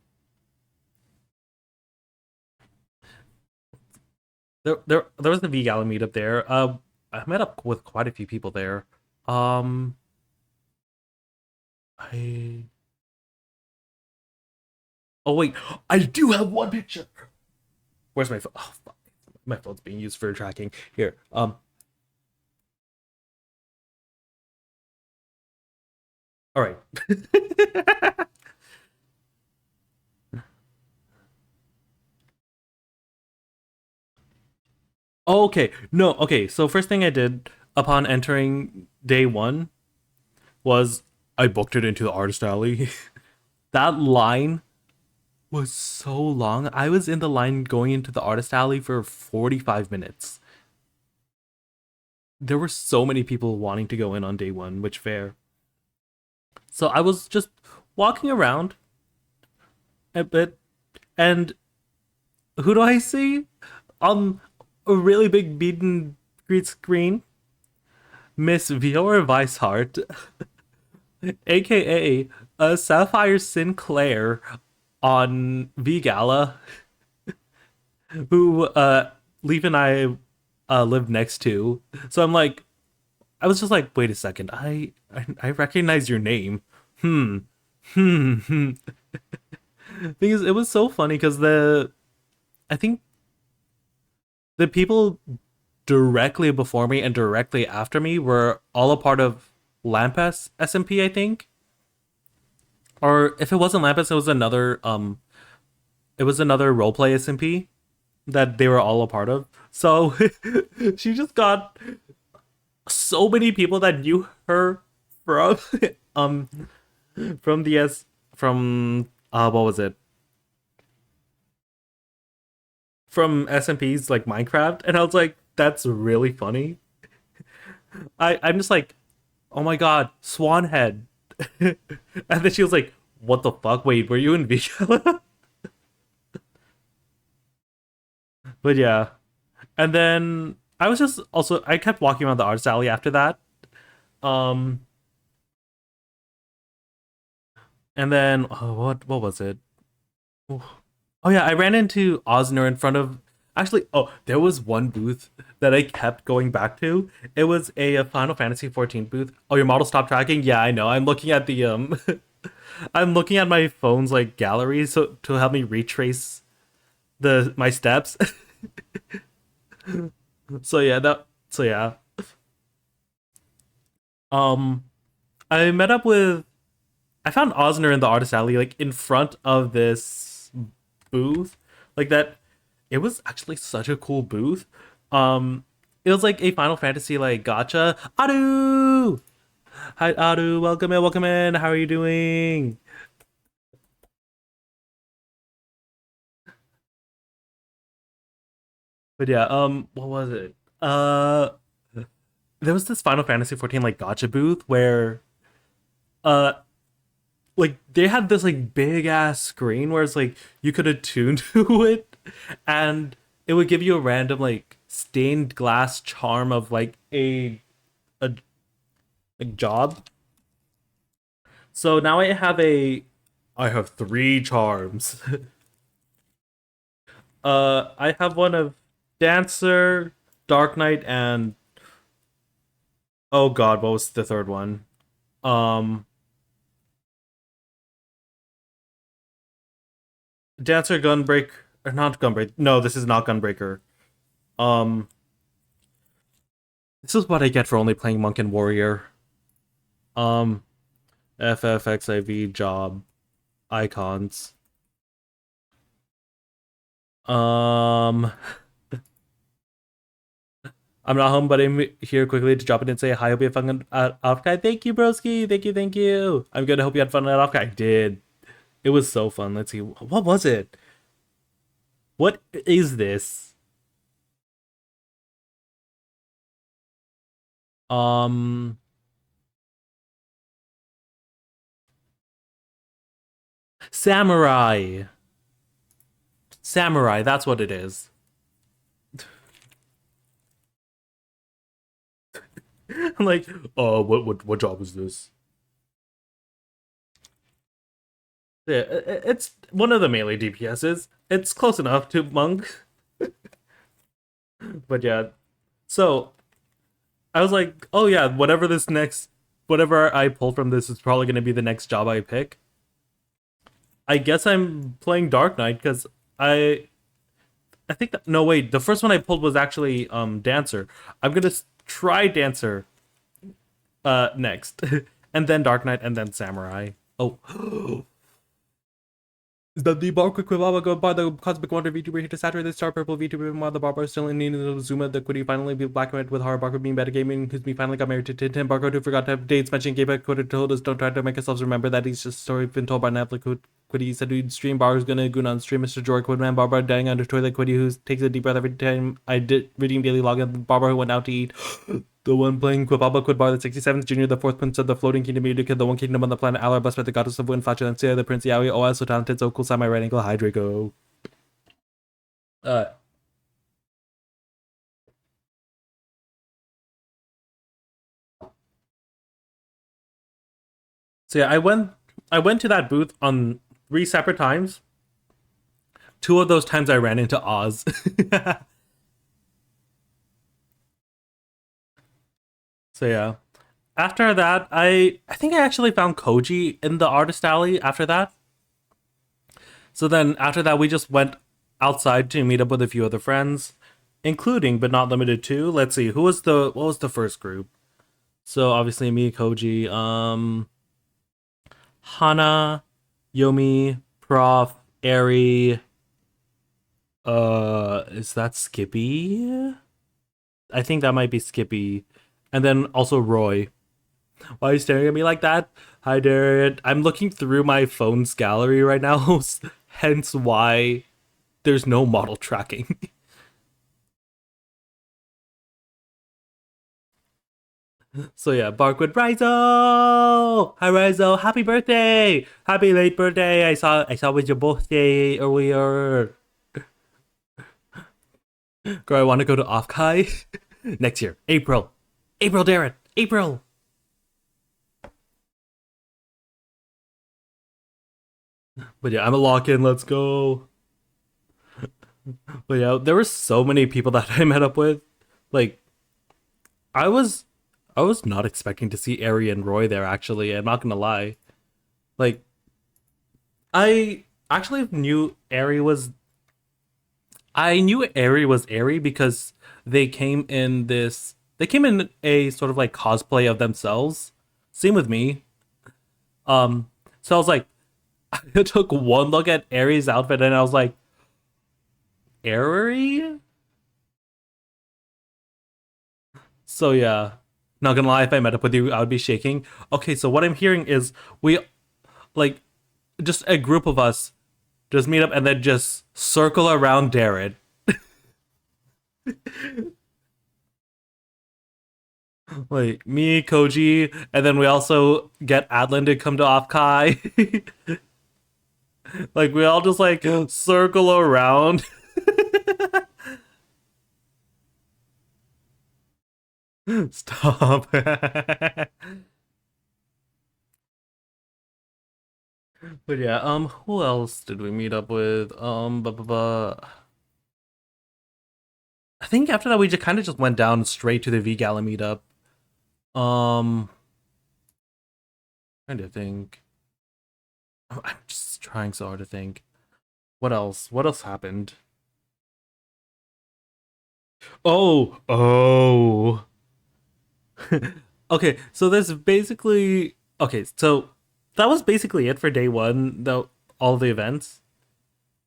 there was the V Gala meetup there. I met up with quite a few people there. Um, I oh wait, I do have one picture. Where's my phone? Oh, fuck. My phone's being used for tracking. Here. All right. Okay. No. Okay. So first thing I did upon entering day one was I booked it into the artist alley. That line was so long. I was in the line going into the artist alley for 45 minutes. There were so many people wanting to go in on day one, which fair. So I was just walking around a bit, and who do I see on a really big beat and greet screen? Miss Viola Weishart, aka Sapphire Sinclair on V Gala, who Leaf and I live next to. So I'm like, I was just like, wait a second, I recognize your name. Hmm. Hmm. Because it was so funny because I think the people directly before me and directly after me were all a part of Lampas SMP, I think. Or if it wasn't Lampas, it was another roleplay SMP that they were all a part of. So she just got so many people that knew her from um from the S from what was it? From SMP's like Minecraft, and I was like, that's really funny. I'm just like, oh my god, Swanhead. And then she was like, what the fuck? Wait, were you in Vika? But yeah. And then I kept walking around the artist alley after that. Um and then what was it? Oh yeah, I ran into Osner in front of. Actually, oh, there was one booth that I kept going back to. It was a Final Fantasy 14 booth. Oh, your model stopped tracking? Yeah, I know. I'm looking at the I'm looking at my phone's like gallery so to help me retrace the my steps. So yeah. Um I met up with I found Osner in the artist alley like in front of this booth. Like that it was actually such a cool booth. It was like a Final Fantasy like gotcha. Adu! Hi, Aru. Welcome in. Welcome in. How are you doing? But yeah, what was it? There was this Final Fantasy 14 like gotcha booth where uh like they had this like big ass screen where it's like you could attune to it and it would give you a random like stained glass charm of like a like job. So now I have three charms. I have one of Dancer, Dark Knight, and oh god, what was the third one? Um, Dancer, Gunbreaker, or not Gunbreaker. No, this is not Gunbreaker. Um, this is what I get for only playing Monk and Warrior. Um, FFXIV job icons. Um, I'm not home, but I'm here quickly to drop in and say hi. Hope you had fun at OffKai. Thank you, broski. Thank you, thank you. I'm good. I hope you had fun at OffKai. I did. It was so fun. Let's see. What was it? What is this? Um, Samurai. Samurai. That's what it is. I'm like, oh, what job is this? Yeah, it's one of the melee DPSs. It's close enough to Monk, but yeah. So I was like, oh yeah, whatever I pull from this is probably gonna be the next job I pick. I guess I'm playing Dark Knight because I think that no wait, the first one I pulled was actually Dancer. I'm gonna try Dancer next, and then Dark Knight, and then Samurai. Oh, is that the bar quick Baba go by the Cosmic Wonder VTuber here to saturate the star purple VTuber while the Barbar is still in need of Zuma, the Quiddy finally be black and red with horror Barker being better gaming, who's me finally got married to Tintin. Barcode who forgot to have dates mentioning gay back Quiddy told us don't try to make ourselves remember that he's just a story been told by Netflix. Quiddy said we'd stream Bar who's gonna goon on stream Mr. Joy Quidman, Barbara dying under toilet Quiddy who takes a deep breath every time I did reading daily login, Barbara who went out to eat. The one playing Quibaba Quidbar, the 67th Junior, the fourth prince of the floating kingdom, Utica, the one kingdom on the planet Alar, blessed by the goddess of wind, Flatulencia, the prince Yaoi, oh, so talented, so cool, semi right angle, Hydraco. Uh, so yeah, I went to that booth on three separate times. Two of those times I ran into Oz. So yeah. After that, I think I actually found Koji in the artist alley after that. So then after that we just went outside to meet up with a few other friends, including but not limited to, let's see, what was the first group? So obviously me, Koji, Hana, Yomi, Prof, Eri, is that Skippy? I think that might be Skippy. And then also Roy. Why are you staring at me like that? Hi, Darren. I'm looking through my phone's gallery right now, hence why there's no model tracking. So yeah, Barkwood Rizo! Hi Rizo, happy birthday! Happy late birthday! I saw with your birthday earlier. Girl, I want to go to Offkai next year. April. April, Darren. April. But yeah, I'm a lock in. Let's go. But yeah, there were so many people that I met up with. Like, I was I was not expecting to see Ari and Roy there actually, I'm not gonna lie. Like, I actually knew Ari was Ari because they came in a sort of like cosplay of themselves. Same with me. So I was like I took one look at Ari's outfit and I was like, Ari? So yeah. Not gonna lie, if I met up with you, I would be shaking. Okay, so what I'm hearing is we like just a group of us just meet up and then just circle around Darren. Like me, Koji, and then we also get Adlin to come to Offkai. Like we all just like circle around. Stop. But yeah, who else did we meet up with? I think after that we just kind of just went down straight to the V Gala meetup. Um, trying to think. I'm just trying so hard to think. What else? What else happened? Oh. Okay, so there's basically okay, so that was basically it for day one, though all the events.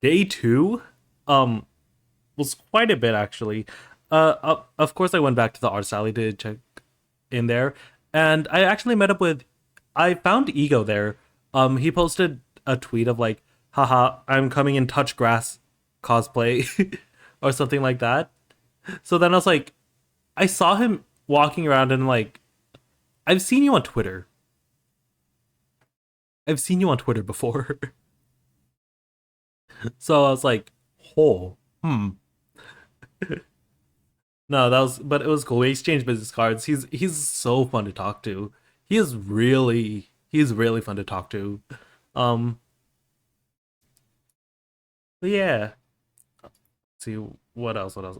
Day two, um, was quite a bit actually. Of course I went back to the art alley to check in there, and I actually met up with I found Ego there. He posted a tweet of like, haha, I'm coming in touch grass cosplay or something like that. So then I was like, I saw him walking around and like I've seen you on Twitter. I've seen you on Twitter before. So I was like, oh, hmm. No, that was but it was cool. We exchanged business cards. He's so fun to talk to. He's really fun to talk to. Um but yeah. Let's see what else, what else?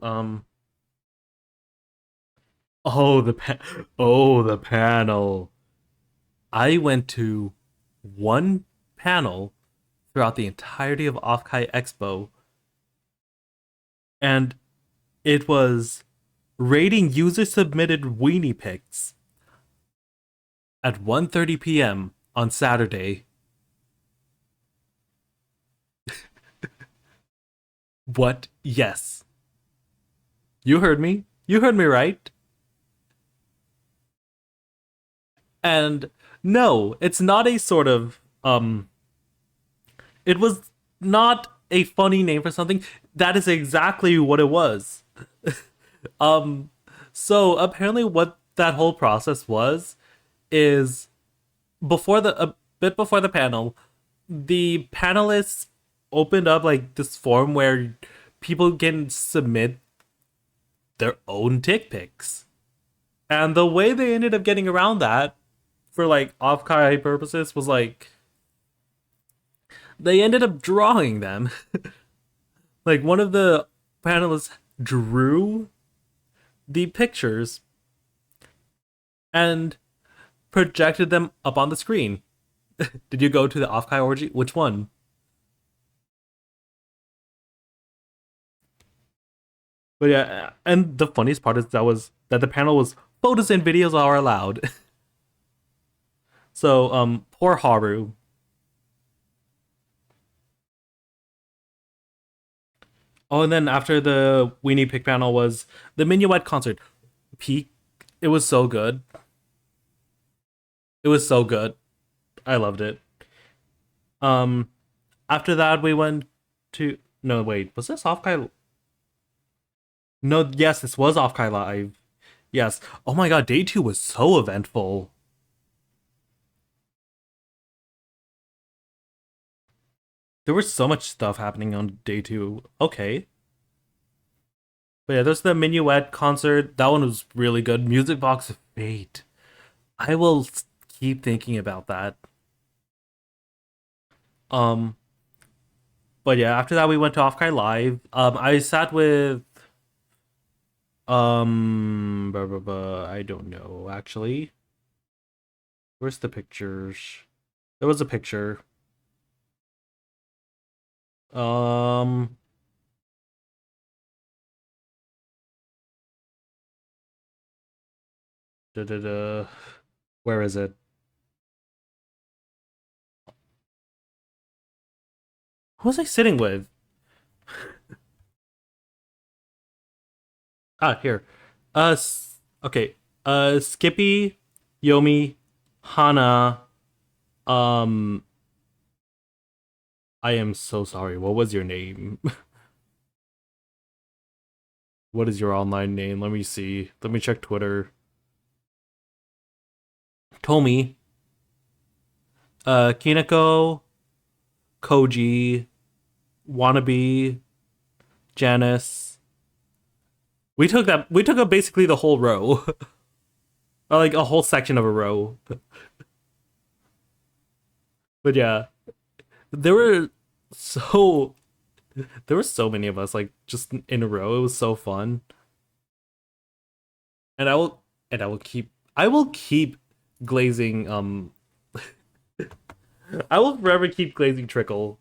Oh the panel. I went to one panel throughout the entirety of Offkai Expo, and it was rating user submitted weenie pics at 1:30 p.m. on Saturday. What? Yes. You heard me. You heard me right. And no, it's not a sort of it was not a funny name for something. That is exactly what it was. Um so apparently what that whole process was is before the a bit before the panel, the panelists opened up like this form where people can submit their own dick pics. And the way they ended up getting around that for like off-kai purposes was like they ended up drawing them. Like one of the panelists drew the pictures and projected them up on the screen. Did you go to the off-kai orgy? Which one? But yeah, and the funniest part is that the panel was photos and videos are allowed. So poor Haru. Oh, and then after the Weenie Pick panel was the Minuet concert. Peak. It was so good. It was so good. I loved it. Um, after that we went to no wait was this off Kai? No, yes, this was off Kai Live. Yes. Oh my god, day two was so eventful. There was so much stuff happening on day two. Okay. But yeah, there's the Minuet concert. That one was really good. Music Box of Fate. I will keep thinking about that. Um, but yeah, after that we went to Offkai Live. I sat with I don't know actually. Where's the pictures? There was a picture. Um, da, da, da. Where is it? Who was I sitting with? Ah, here. Okay. Skippy, Yomi, Hana. Um, I am so sorry. What was your name? What is your online name? Let me see. Let me check Twitter. Tomi, Kinako, Koji, Wannabe, Janice. We took that. We took up basically the whole row, or like a whole section of a row. But yeah, there were so there were so many of us like just in a row. It was so fun, and I will keep glazing. I will forever keep glazing Trickle.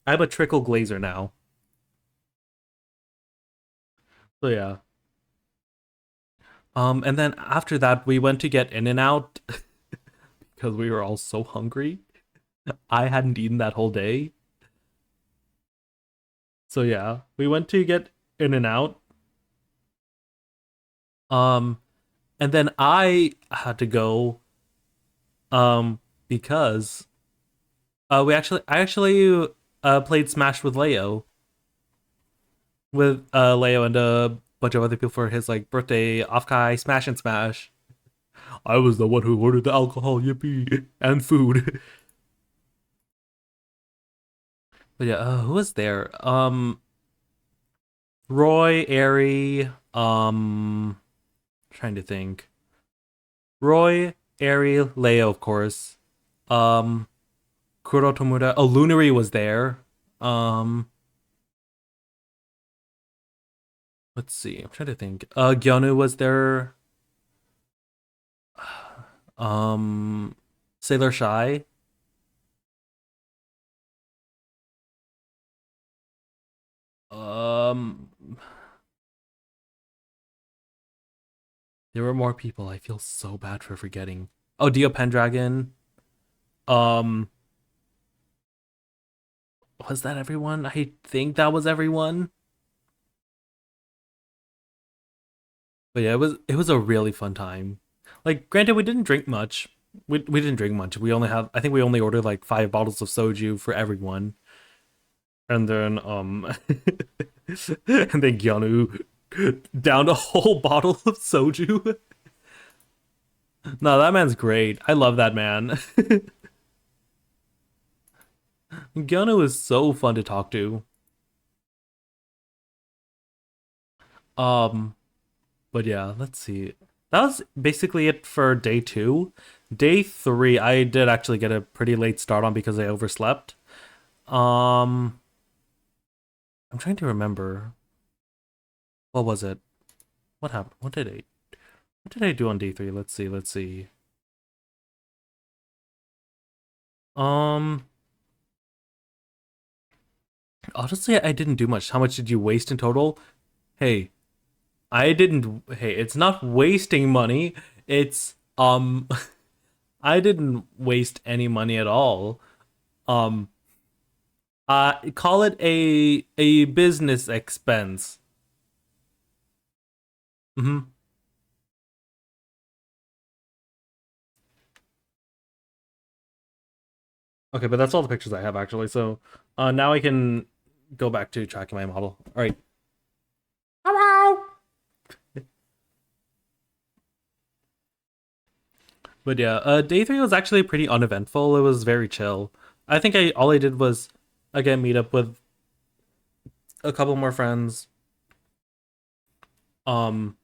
I'm a Trickle glazer now. So yeah. And then after that, we went to get In and Out because we were all so hungry. I hadn't eaten that whole day. So yeah, we went to get In and Out. Um, and then I had to go because I actually played Smash with Leo and a bunch of other people for his like birthday off-kai Smash and Smash. I was the one who ordered the alcohol, yippee, and food. But yeah, who was there? Roy, Airy, trying to think. Roy, Airy, Leo, of course. Um, Kuro Tomura. Oh, Lunary was there. Um, let's see. I'm trying to think. Gyonu was there. Um, Sailor Shy. Um, there were more people. I feel so bad for forgetting. Oh, Dio Pendragon. Um, was that everyone? I think that was everyone. But yeah, it was a really fun time. Like, granted, we didn't drink much. We didn't drink much. We only have I think we only ordered like 5 bottles of soju for everyone, and then and then Gyanu downed a whole bottle of soju. No, that man's great. I love that man. Gyanu is so fun to talk to. Um, but yeah, let's see. That was basically it for day two. Day three, I did actually get a pretty late start on because I overslept. Um, I'm trying to remember. What was it? What happened? What did I do on day three? Let's see. Let's see. Um, honestly, I didn't do much. How much did you waste in total? Hey, I didn't. Hey, it's not wasting money. It's I didn't waste any money at all. Um, call it a business expense. Hmm. Okay, but that's all the pictures I have actually. So, now I can go back to tracking my model. All right. Hello. But yeah, day three was actually pretty uneventful. It was very chill. I think I all I did was again meet up with a couple more friends. Um.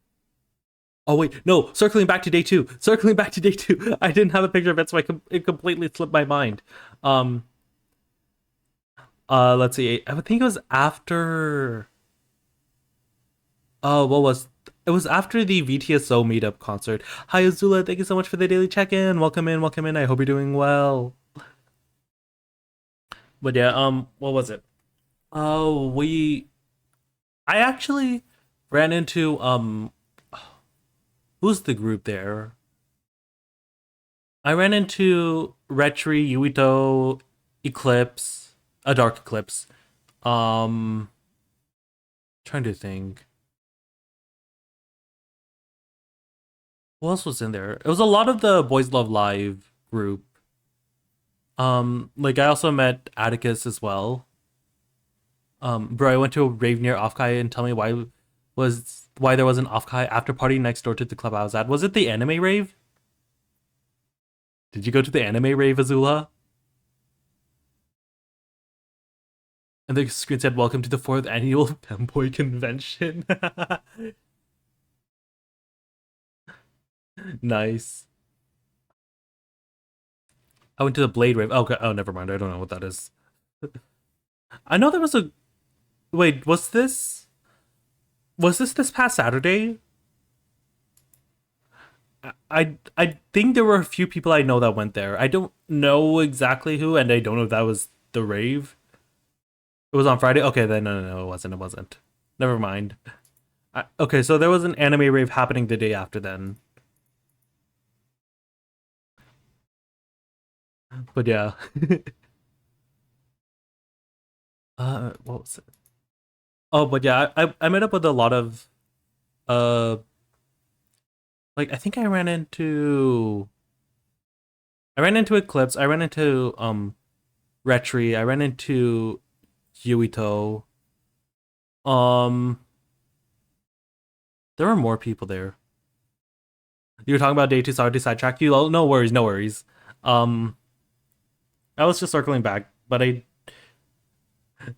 Oh wait, no. Circling back to day two. Circling back to day two. I didn't have a picture of it, so it completely slipped my mind. Um. Let's see. I would think it was after. Oh, what was? It was after the VTSO meetup concert. Hi Azula, thank you so much for the daily check-in. Welcome in, welcome in. I hope you're doing well. But yeah, what was it? Oh, I actually ran into who's the group there? I ran into Retri, Yuito, Eclipse, a Dark Eclipse. Um trying to think. Who else was in there? It was a lot of the Boys Love Live group. Like I also met Atticus as well. Bro, I went to a rave near Offkai and tell me why there was an Offkai after party next door to the club I was at. Was it the anime rave? Did you go to the anime rave, Azula? And the screen said, "Welcome to the fourth annual Femboy Convention." Nice. I went to the Blade rave. Okay. Oh, never mind. I don't know what that is. I know there was a. Wait, was this past Saturday? I think there were a few people I know that went there. I don't know exactly who, and I don't know if that was the rave. It was on Friday. Okay, then no, it wasn't. It wasn't. Never mind. Okay, so there was an anime rave happening the day after then. But yeah. What was it? Oh, but yeah, I met up with a lot of uh, like I think I ran into Eclipse. I ran into Retri. I ran into Yuito. Um, there were more people there. You were talking about day two, sorry to sidetrack you. Oh, no worries, no worries. Um, I was just circling back, but to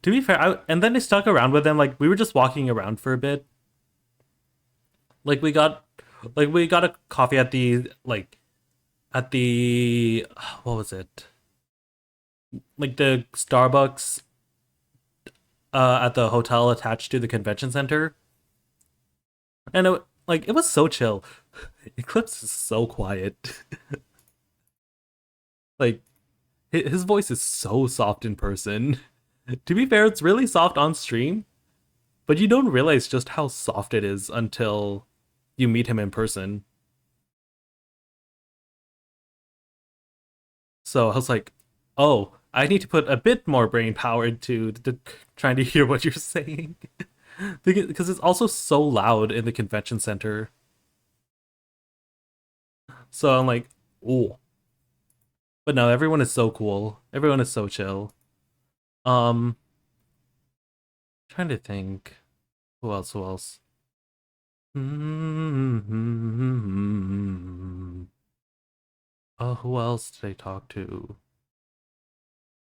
be fair, and then I stuck around with them. Like we were just walking around for a bit. Like we got a coffee at the what was it? Like the Starbucks at the hotel attached to the convention center, and it was so chill. Eclipse is so quiet. Like his voice is so soft in person. To be fair, it's really soft on stream, but you don't realize just how soft it is until you meet him in person. So I was like, oh, I need to put a bit more brain power into trying to hear what you're saying. Because it's also so loud in the convention center. So I'm like, oh. But no, everyone is so cool. Everyone is so chill. Um, trying to think. Who else? Who else? Who else did I talk to?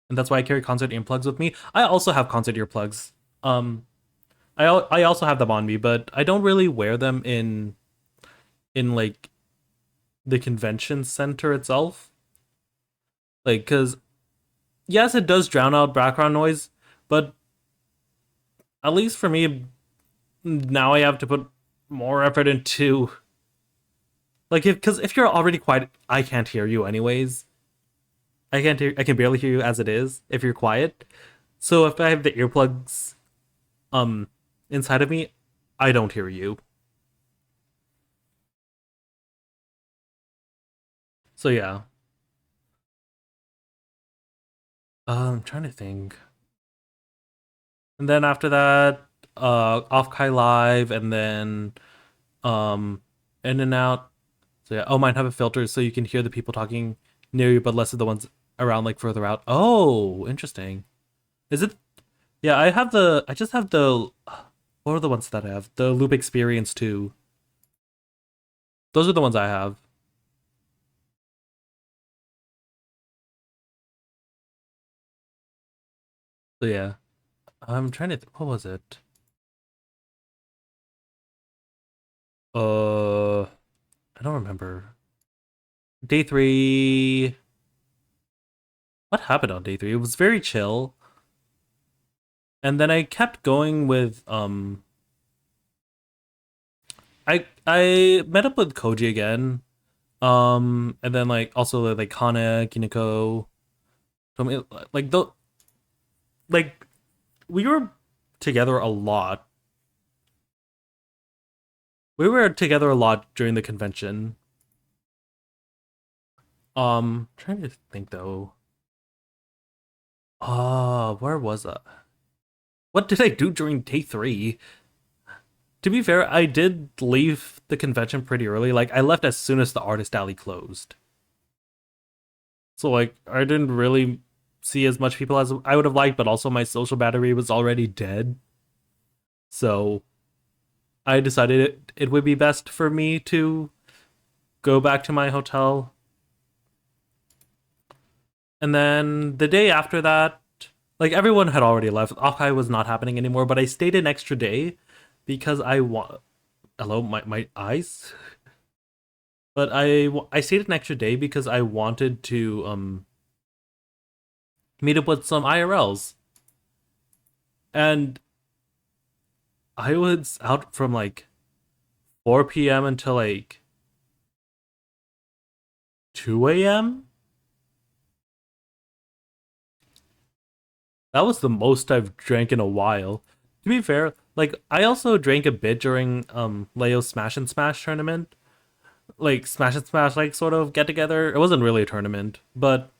And that's why I carry concert earplugs with me. I also have concert earplugs. Um, I also have them on me, but I don't really wear them in like the convention center itself. Like, cause yes, it does drown out background noise, but at least for me, now I have to put more effort into like if you're already quiet, I can't hear you anyways. I can barely hear you as it is if you're quiet. So if I have the earplugs um inside of me, I don't hear you. So yeah. I'm trying to think. And then after that, off Kai Live and then um in and out. So yeah, oh mine have a filter so you can hear the people talking near you but less of the ones around like further out. Oh, interesting. Is it Yeah, I just have the what are the ones that I have? The Loop Experience 2. Those are the ones I have. So yeah. I'm trying to what was it? I don't remember. Day 3. What happened on day 3? It was very chill. And then I kept going with I met up with Koji again. And then like also like Hana, Kineko, told me like the like we were together a lot. We were together a lot during the convention. Trying to think though. Where was I? What did I do during day 3? To be fair, I did leave the convention pretty early. Like I left as soon as the artist alley closed. So like I didn't really see as much people as I would have liked, but also my social battery was already dead. So I decided it would be best for me to go back to my hotel. And then the day after that, like everyone had already left. Offkai was not happening anymore, but I stayed an extra day because I want. Hello, my eyes. But I stayed an extra day because I wanted to meet up with some IRLs, and I was out from like 4 p.m. until like 2 a.m. That was the most I've drank in a while. To be fair, like I also drank a bit during Leo's Smash and Smash tournament. Like Smash and Smash like sort of get together. It wasn't really a tournament, but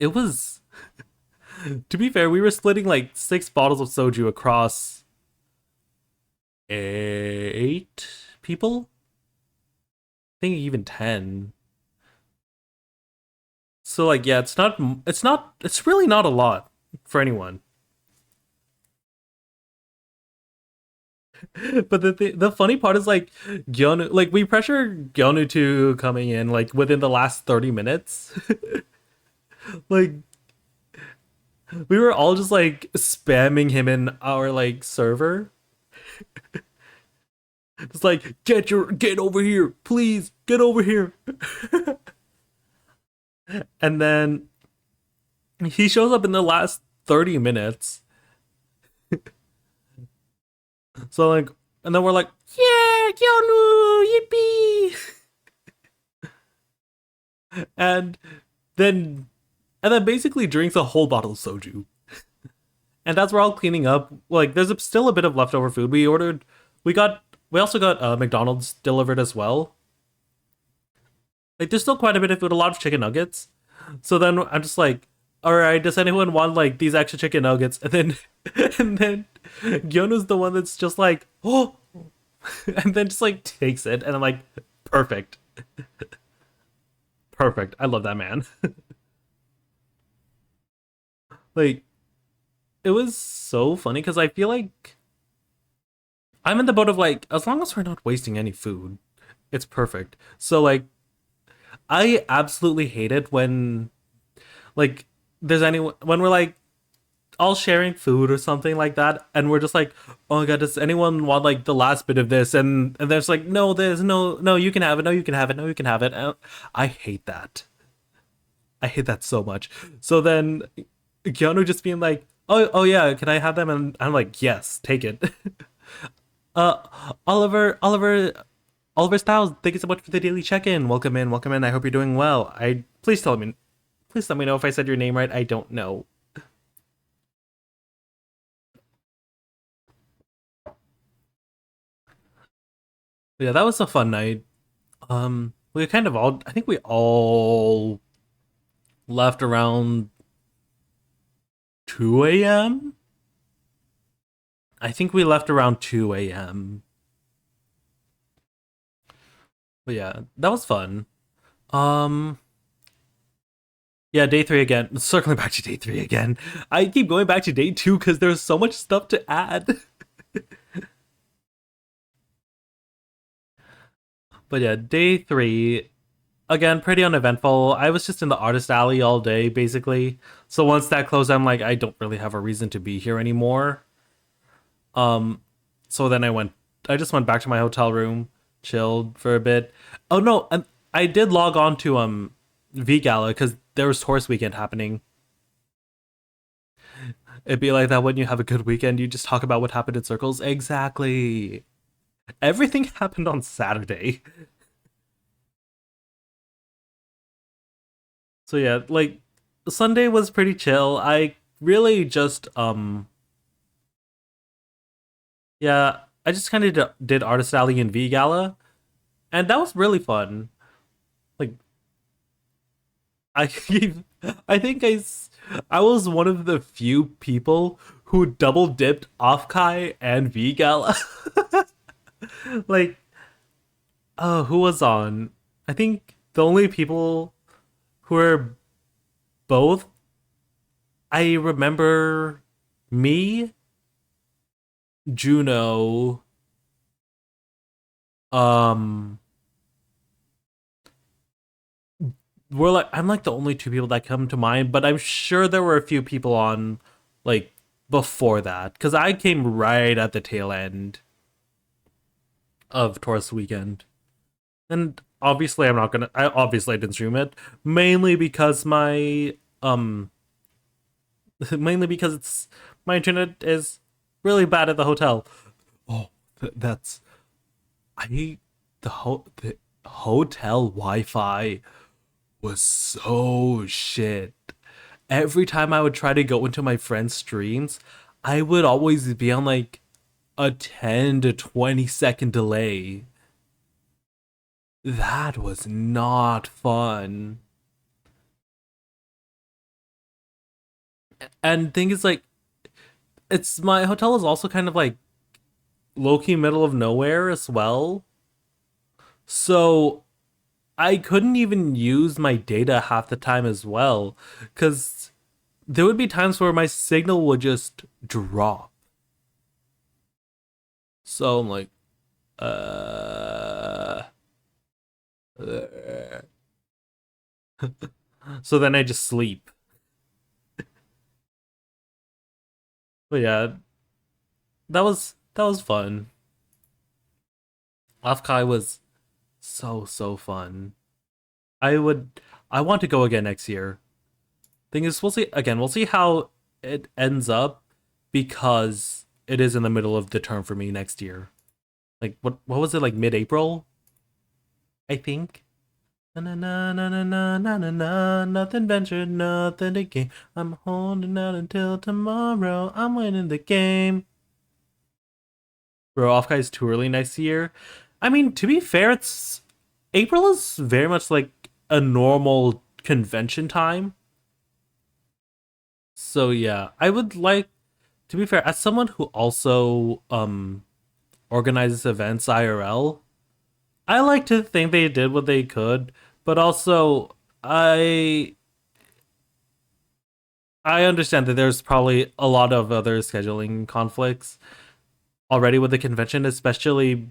it was to be fair, we were splitting like 6 bottles of soju across 8 people. I think even 10. So like yeah, it's really not a lot for anyone. But the funny part is like Gyonu, like we pressure Gyonu to coming in like within the last 30 minutes. Like we were all just like spamming him in our like server. It's like get over here, please get over here. And then he shows up in the last 30 minutes. So like and then we're like, yeah, Gyonu, yippee. And then basically drinks a whole bottle of soju. And as we're all cleaning up, like there's still a bit of leftover food. We also got McDonald's delivered as well. Like there's still quite a bit of food, a lot of chicken nuggets. So then I'm just like, all right, does anyone want like these extra chicken nuggets? And then and then Gyonu's the one that's just like, oh, and then just like takes it, and I'm like, perfect, perfect. I love that man. Like it was so funny because I feel like I'm in the boat of like, as long as we're not wasting any food, it's perfect. So like I absolutely hate it when like there's anyone when we're like all sharing food or something like that, and we're just like, oh my god, does anyone want like the last bit of this? And there's like, no, there's no, you can have it, no, you can have it, no, you can have it. And I hate that. I hate that so much. So then Keanu just being like, oh yeah, can I have them? And I'm like, yes, take it. uh, Oliver Styles, thank you so much for the daily check-in. Welcome in, welcome in. I hope you're doing well. Please let me know if I said your name right. I don't know. Yeah, that was a fun night. We kind of all, I think we all left around 2 a.m. I think we left around 2 a.m. But yeah, that was fun. Um, yeah, day three again. Circling back to day three again. I keep going back to day two because there's so much stuff to add. But yeah, day three again, pretty uneventful. I was just in the artist alley all day, basically. So once that closed, I'm like, I don't really have a reason to be here anymore. Um, so then I just went back to my hotel room, chilled for a bit. Oh no, and I did log on to V Gala because there was tourist weekend happening. It'd be like that when you have a good weekend, you just talk about what happened in circles. Exactly. Everything happened on Saturday. So yeah, like Sunday was pretty chill. I really just yeah, I just kind of did Artist Alley and V Gala, and that was really fun. Like I I think I was one of the few people who double dipped Offkai and V Gala. Like, oh, who was on? I think the only people who were both, I remember me, Juno, um, we're like, I'm like the only two people that come to mind, but I'm sure there were a few people on, like, before that, because I came right at the tail end of Taurus weekend. And obviously I'm not gonna I obviously didn't stream it. Mainly because my mainly because it's my internet is really bad at the hotel. Oh, that's I the hotel Wi-Fi was so shit. Every time I would try to go into my friend's streams, I would always be on like a 10 to 20-second delay. That was not fun. And thing is like it's my hotel is also kind of like low key middle of nowhere as well. So I couldn't even use my data half the time as well, because there would be times where my signal would just drop. So I'm like, uh, uh. So then I just sleep. But yeah, that was fun. Offkai was so fun. I would I want to go again next year. Thing is, we'll see again. We'll see how it ends up because it is in the middle of the term for me next year. Like what was it like mid-April? I think. Na na na na na na na na na. Nothing ventured, nothing to gain. I'm holding out until tomorrow. I'm winning the game. Bro, off guys too early next year. I mean, to be fair, it's April is very much like a normal convention time. So yeah, I would like to be fair, as someone who also organizes events IRL, I like to think they did what they could, but also I understand that there's probably a lot of other scheduling conflicts already with the convention, especially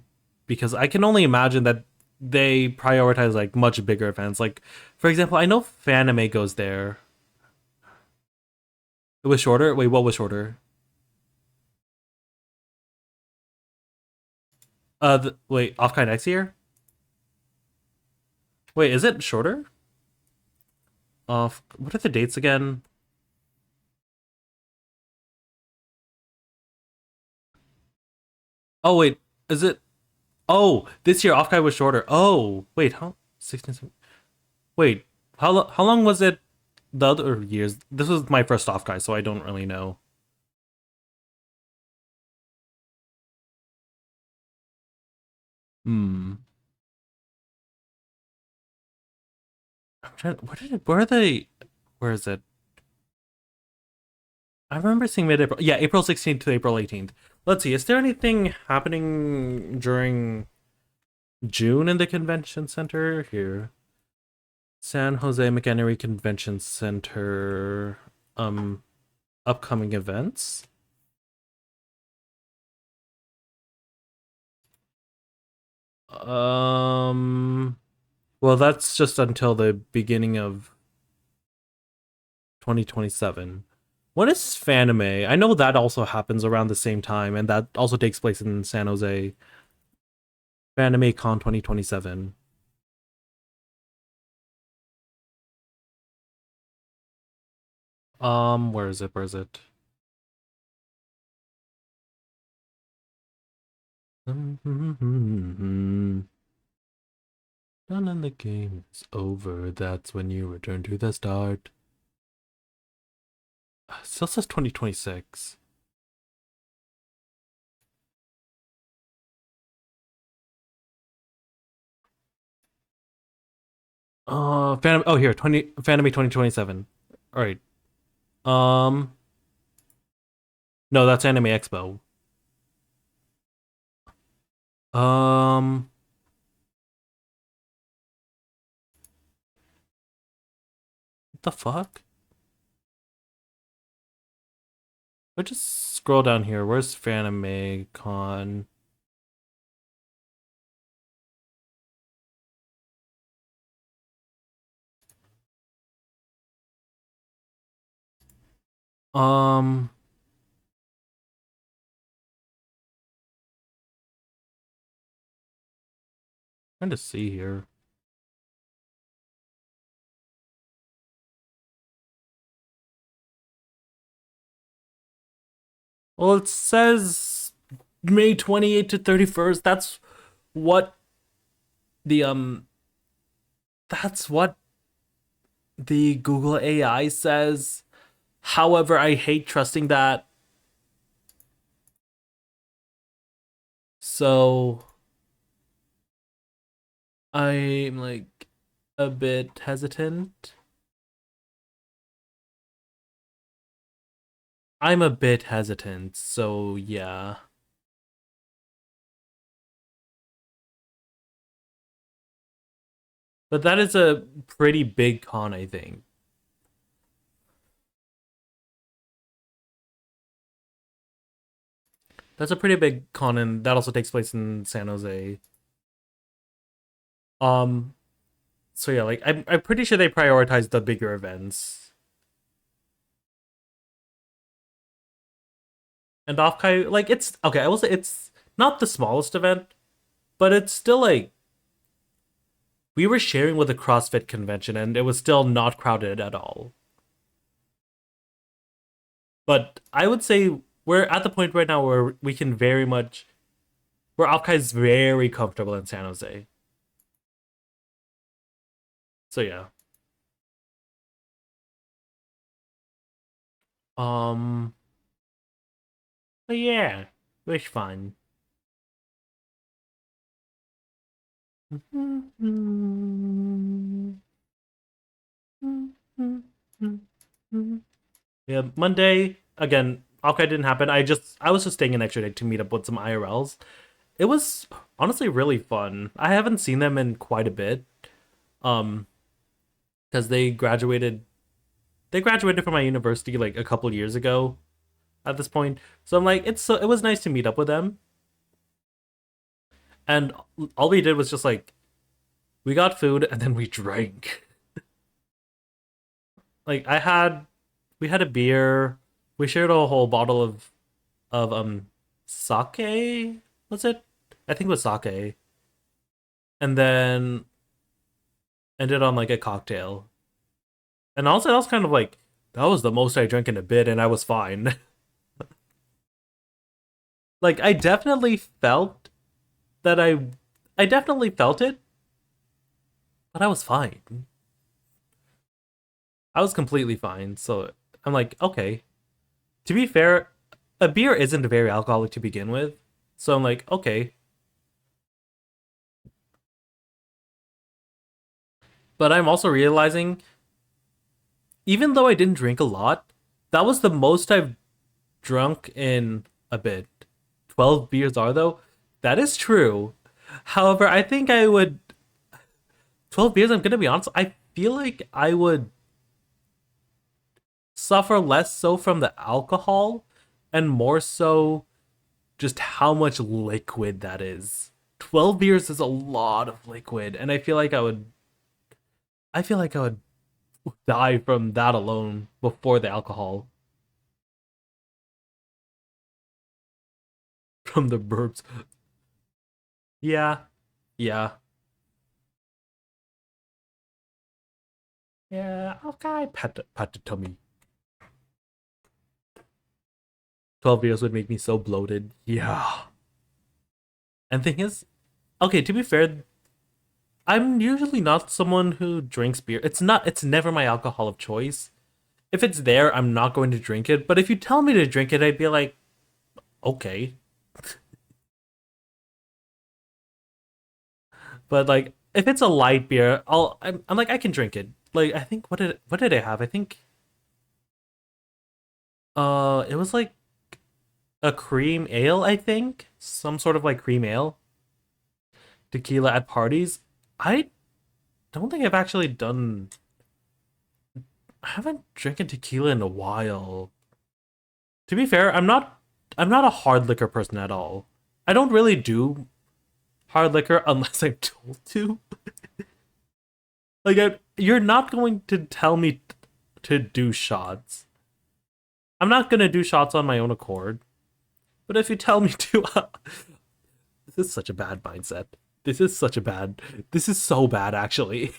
because I can only imagine that they prioritize like much bigger events. Like, for example, I know Fanime goes there. It was shorter. Wait, what was shorter? Wait, Offkai next year? Wait, is it shorter? Off. What are the dates again? Oh wait, is it? Oh, this year Offkai was shorter. Oh wait, how 16? Wait, how long was it? The other years. This was my first Offkai, so I don't really know. Hmm. I'm trying. Where did it? Where are they? Where is it? I remember seeing mid-April. Yeah, April 16th to April 18th. Let's see. Is there anything happening during June in the convention center here? San Jose McHenry Convention Center. Upcoming events. Um, well, that's just until the beginning of 2027. When is Fanime? I know that also happens around the same time, and that also takes place in San Jose. Fanime Con 2027. Where is it? Where is it? None of the game is over. That's when you return to the start. Still says 2026. Phantom. Oh, here, 20 Fanime 2027. All right. Um, No, that's Anime Expo. Um, what the fuck? I just scroll down here. Where's Fanime Con? Um, trying to see here. Well, it says May 28th to 31st. What the um that's what the Google AI says. However, I hate trusting that. So I'm like a bit hesitant. I'm a bit hesitant. So yeah. But that is a pretty big con, I think. That's a pretty big con, and that also takes place in San Jose. Um, so yeah, like I'm pretty sure they prioritize the bigger events. And Offkai, like it's okay. I will say it's not the smallest event, but it's still like we were sharing with a CrossFit convention, and it was still not crowded at all. But I would say we're at the point right now where we can very much where Offkai is very comfortable in San Jose. So yeah. Um. But yeah, it was fun. Yeah, Monday again. Okay, didn't happen. I was just staying an extra day to meet up with some IRLs. It was honestly really fun. I haven't seen them in quite a bit. Um, because they graduated from my university like a couple years ago at this point. So I'm like, it was nice to meet up with them. And all we did was just like we got food and then we drank. Like we had a beer. We shared a whole bottle of sake. Was it? I think it was sake. And then ended on like a cocktail. And also I was kind of like that was the most I drank in a bit and I was fine. Like that I definitely felt it, but I was fine. I was completely fine. So I'm like, okay. To be fair, a beer isn't very alcoholic to begin with. So I'm like, okay. But I'm also realizing, even though I didn't drink a lot, that was the most I've drunk in a bit. 12 beers are, though. That is true. However, I think I would. 12 beers, I'm going to be honest, I feel like I would suffer less so from the alcohol and more so just how much liquid that is. 12 beers is a lot of liquid, and I feel like I would die from that alone before the alcohol. From the burps. Yeah. Yeah. Yeah. Okay. Pat the tummy. 12 beers would make me so bloated. Yeah. And thing is, okay, to be fair, I'm usually not someone who drinks beer. It's never my alcohol of choice. If it's there, I'm not going to drink it. But if you tell me to drink it, I'd be like, okay. But like, if it's a light beer, I'm like, I can drink it. Like, I think what did I have? I think it was like A cream ale, I think. Some sort of like cream ale. Tequila at parties. I don't think I've actually done. I haven't drinking tequila in a while. To be fair, I'm not a hard liquor person at all. I don't really do hard liquor unless I'm told to. Like you're not going to tell me to do shots. I'm not gonna do shots on my own accord. But if you tell me to, this is such a bad mindset. This is such a bad. This is so bad, actually.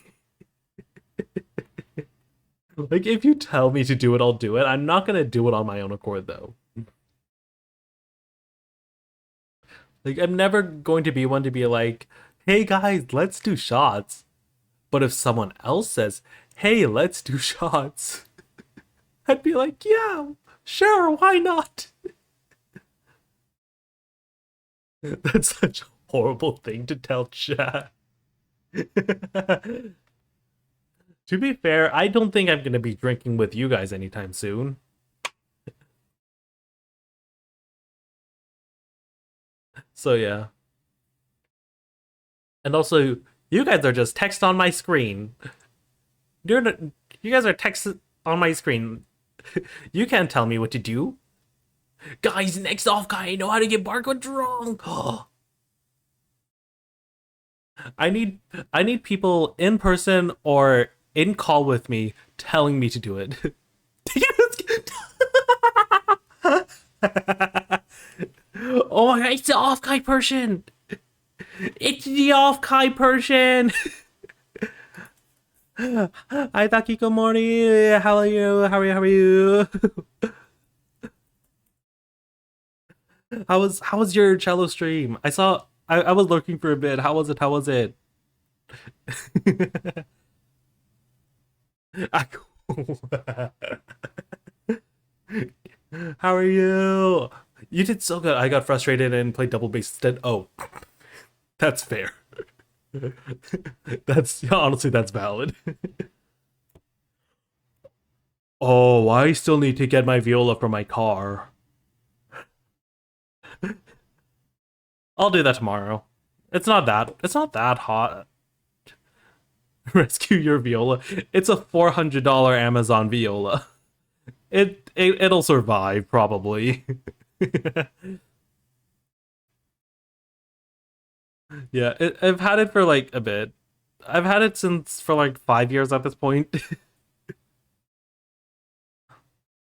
Like, if you tell me to do it, I'll do it. I'm not gonna do it on my own accord, though. Like, I'm never going to be one to be like, hey guys, let's do shots. But if someone else says, hey, let's do shots, I'd be like, yeah, sure, why not? That's such a horrible thing to tell chat. To be fair, I don't think I'm gonna be drinking with you guys anytime soon. So yeah. And also, you guys are just text on my screen. You're not, you guys are text on my screen. You can't tell me what to do. Guys, next off guy, I know how to get barcode wrong. I need I need people in person or in call with me telling me to do it. Oh my god, it's the off-Kai Persian! It's the off-Kai Persian! Hi Takiko Mori, how are you? How are you? How was your cello stream? I was lurking for a bit. How was it? How was it? How are you? You did so good. I got frustrated and played double bass instead. Oh, that's fair. That's honestly that's valid. Oh, I still need to get my viola for my car. I'll do that tomorrow. It's not that hot. Rescue your viola. It's a $400 Amazon viola. It'll survive probably. Yeah, I've had it for like a bit. I've had it since for like 5 years at this point.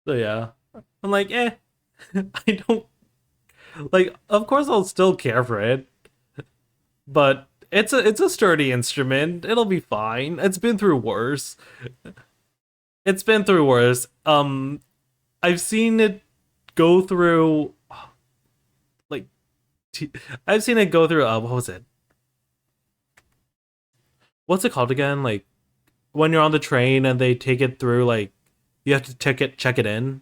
So yeah, I'm like, I don't like. Of course, I'll still care for it, but it's a sturdy instrument. It'll be fine. It's been through worse. It's been through worse. I've seen it go through like I've seen it go through. What was it? What's it called again? Like when you're on the train and they take it through like you have to check it in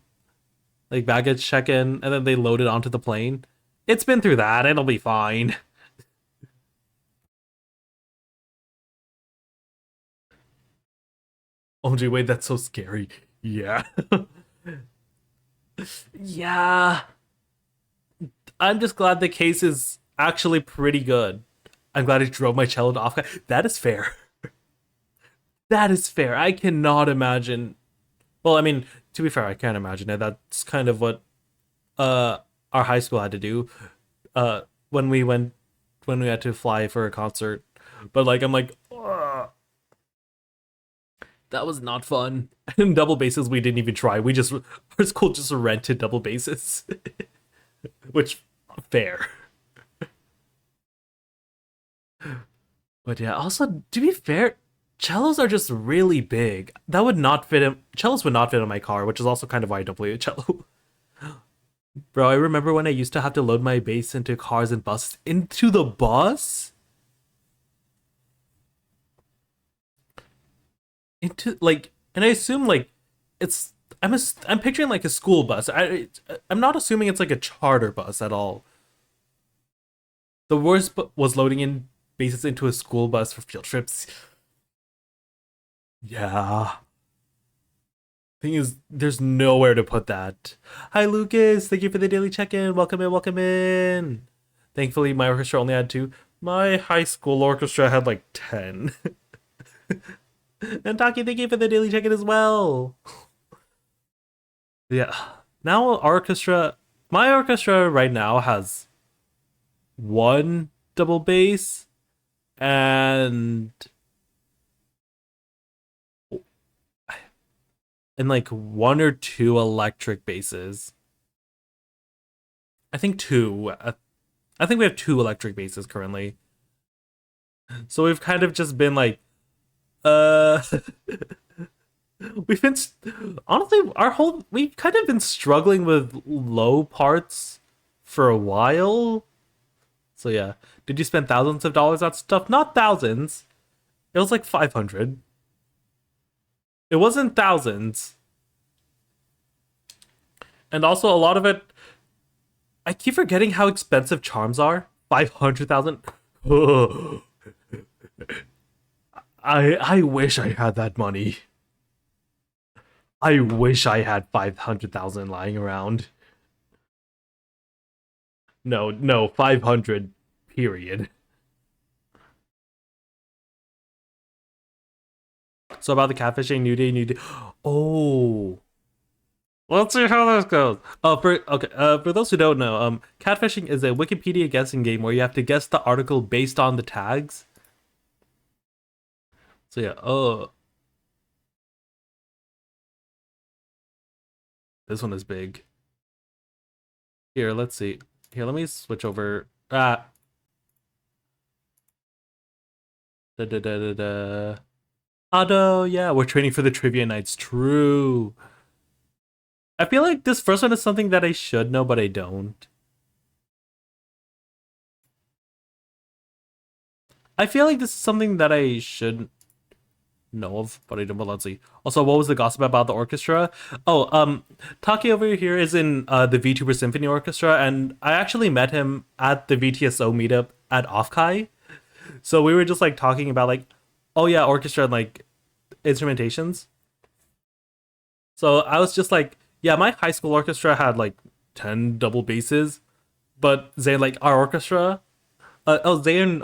like baggage check in and then they load it onto the plane. It's been through that. It'll be fine. Oh gee, wait, that's so scary. Yeah. Yeah. I'm just glad the case is actually pretty good. I'm glad I drove my cello to off. That is fair. That is fair. I cannot imagine. Well, I mean, to be fair, I can't imagine it. That's kind of what uh our high school had to do when we had to fly for a concert. But like I'm like, ugh, that was not fun. And double basses we didn't even try. We just our school just rented double basses, which fair. But yeah, also to be fair, cellos are just really big. That would not fit in. Cellos would not fit in my car, which is also kind of why I don't play a cello. Bro, I remember when I used to have to load my bass into cars and buses. Into the bus? Into like, and I assume like it's. I'm picturing like a school bus. I'm not assuming it's like a charter bus at all. The worst was loading in bases into a school bus for field trips. Yeah. Thing is, there's nowhere to put that. Hi, Lucas. Thank you for the daily check-in. Welcome in. Welcome in. Thankfully, my orchestra only had two. My high school orchestra had like 10. And Taki, thank you for the daily check-in as well. Yeah. Now, my orchestra right now has one double bass and like one or two electric basses. I think two. I think we have two electric basses currently. So we've kind of just been like, uh, we've been honestly we've kind of been struggling with low parts for a while. So yeah, did you spend thousands of dollars on stuff? Not thousands. It was like 500. It wasn't thousands. And also a lot of it, I keep forgetting how expensive charms are. 500,000. I wish I had that money. I wish I had 500,000 lying around. No, no, 500 period. So about the catfishing, new day. Oh, let's see how this goes. For those who don't know, catfishing is a Wikipedia guessing game where you have to guess the article based on the tags. So yeah, this one is big. Here, let's see. Here, let me switch over. Da da da da da. Auto, yeah, we're training for the trivia nights. True. I feel like this first one is something that I should know, but I don't. I feel like this is something that I should know of, but I don't. But let's see. Also, what was the gossip about the orchestra? Oh, Taki over here is in the VTuber Symphony Orchestra, and I actually met him at the VTSO meetup at OffKai. So we were just like talking about like, oh yeah, orchestra and like instrumentations. So I was just like, yeah, my high school orchestra had like 10 double basses, but Zay like our orchestra, Zay and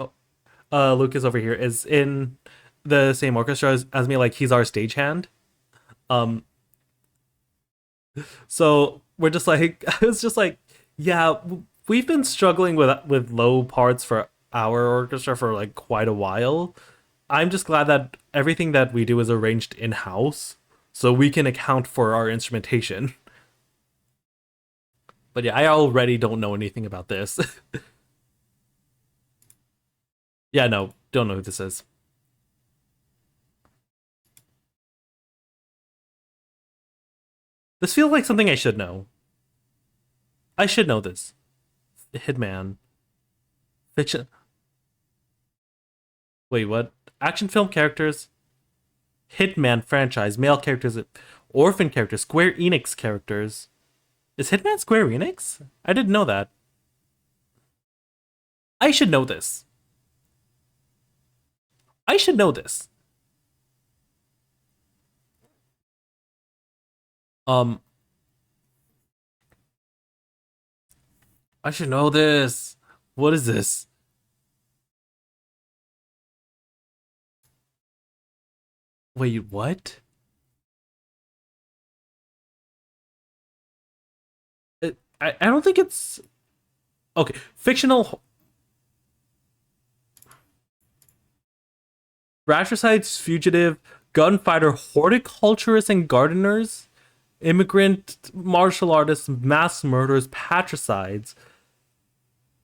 Lucas over here is in the same orchestra as me. Like he's our stagehand. Um, so we're just like I was just like, yeah, we've been struggling with low parts for our orchestra for like quite a while. I'm just glad that everything that we do is arranged in house, so we can account for our instrumentation. But yeah, I already don't know anything about this. Yeah, no, don't know who this is. This feels like something I should know. I should know this. Hitman. Fiction. Wait, what? Action film characters. Hitman franchise. Male characters. Orphan characters. Square Enix characters. Is Hitman Square Enix? I didn't know that. I should know this. I should know this. Um, I should know this. What is this? Wait, what? I don't think it's okay. Fictional fratricides, fugitive, gunfighter, horticulturists and gardeners, immigrant martial artists, mass murderers, patricides,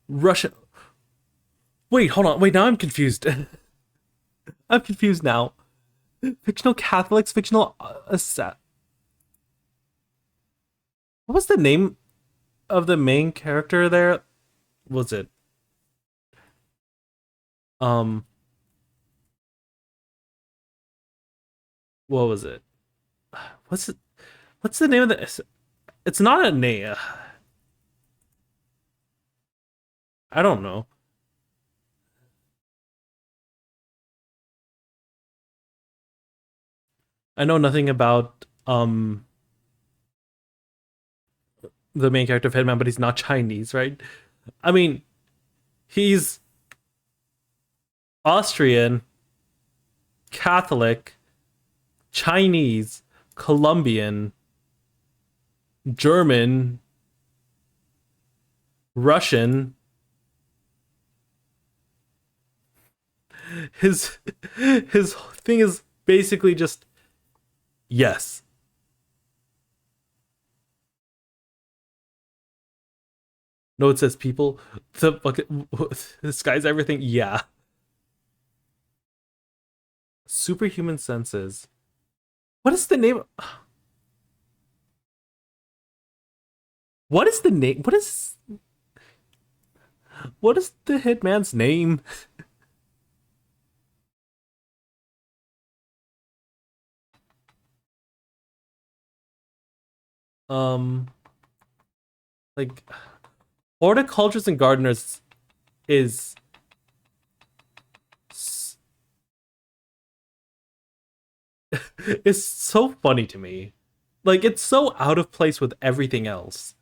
Russian. Wait, hold on. Wait, now I'm confused. I'm confused now. Fictional Catholics, fictional what was the name of the main character there? Was it um what was it? What's it? What's the name of the? It's not a name. I don't know. I know nothing about um the main character of Hitman, but he's not Chinese, right? I mean, he's Austrian, Catholic, Chinese, Colombian, German, Russian. His his thing is basically just yes. No, it says people. The fucking this guy's everything. Yeah. Superhuman senses. What is the name? What is the name? What is the hitman's name? Um, like horticulturists and gardeners is is so funny to me. Like it's so out of place with everything else.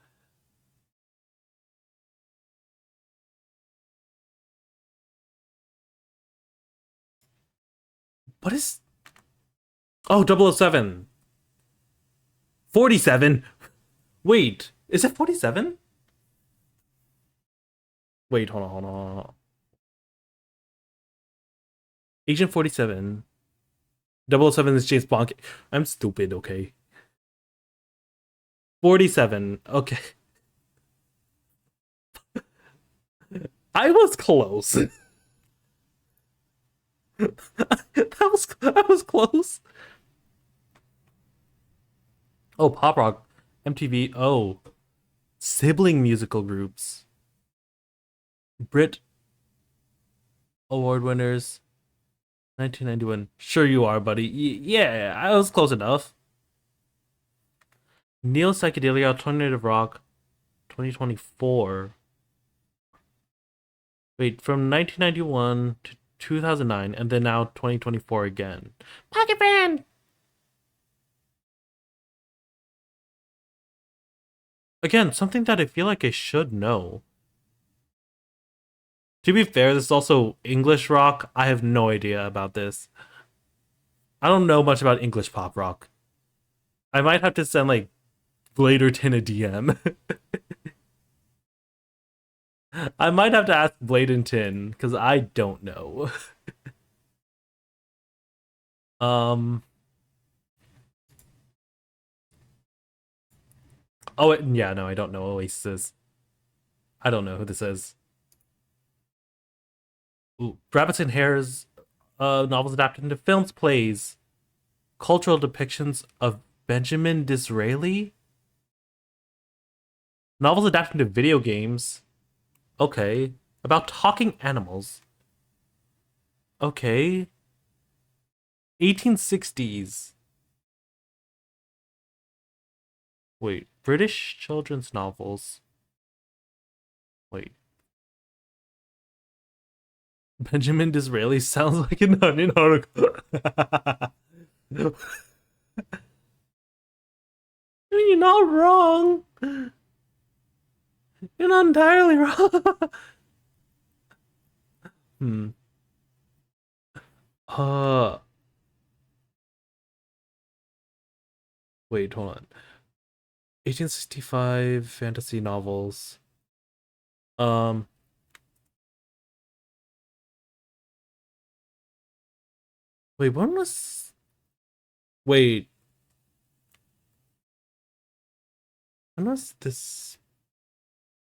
What is Oh, 007. 47. Wait, is it 47? Wait, hold on. Agent 47. 007 is James Bond. I'm stupid, okay. 47. Okay. I was close. I was close. Oh, pop rock, MTV. Oh, sibling musical groups. Brit Award winners, 1991. Sure you are, buddy. Yeah, I was close enough. Neo psychedelia alternative rock, 2024. Wait, from 1991 to 2009, and then now 2024 again. Pocket Band. Again, something that I feel like I should know. To be fair, this is also English rock. I have no idea about this. I don't know much about English pop rock. I might have to send like Bladerton a DM. I might have to ask Bladenton because I don't know. Um. Oh yeah, no, I don't know Oasis. I don't know who this is. Ooh, Rabbits and Hares, novels adapted into films, plays, cultural depictions of Benjamin Disraeli. Novels adapted into video games. Okay. About talking animals. Okay. 1860s. Wait, British children's novels. Wait. Benjamin Disraeli sounds like an Onion article. You're not wrong. You're not entirely wrong. Hmm. Uh, wait, hold on. 1865 fantasy novels. Um, wait, when was? Wait, when was this?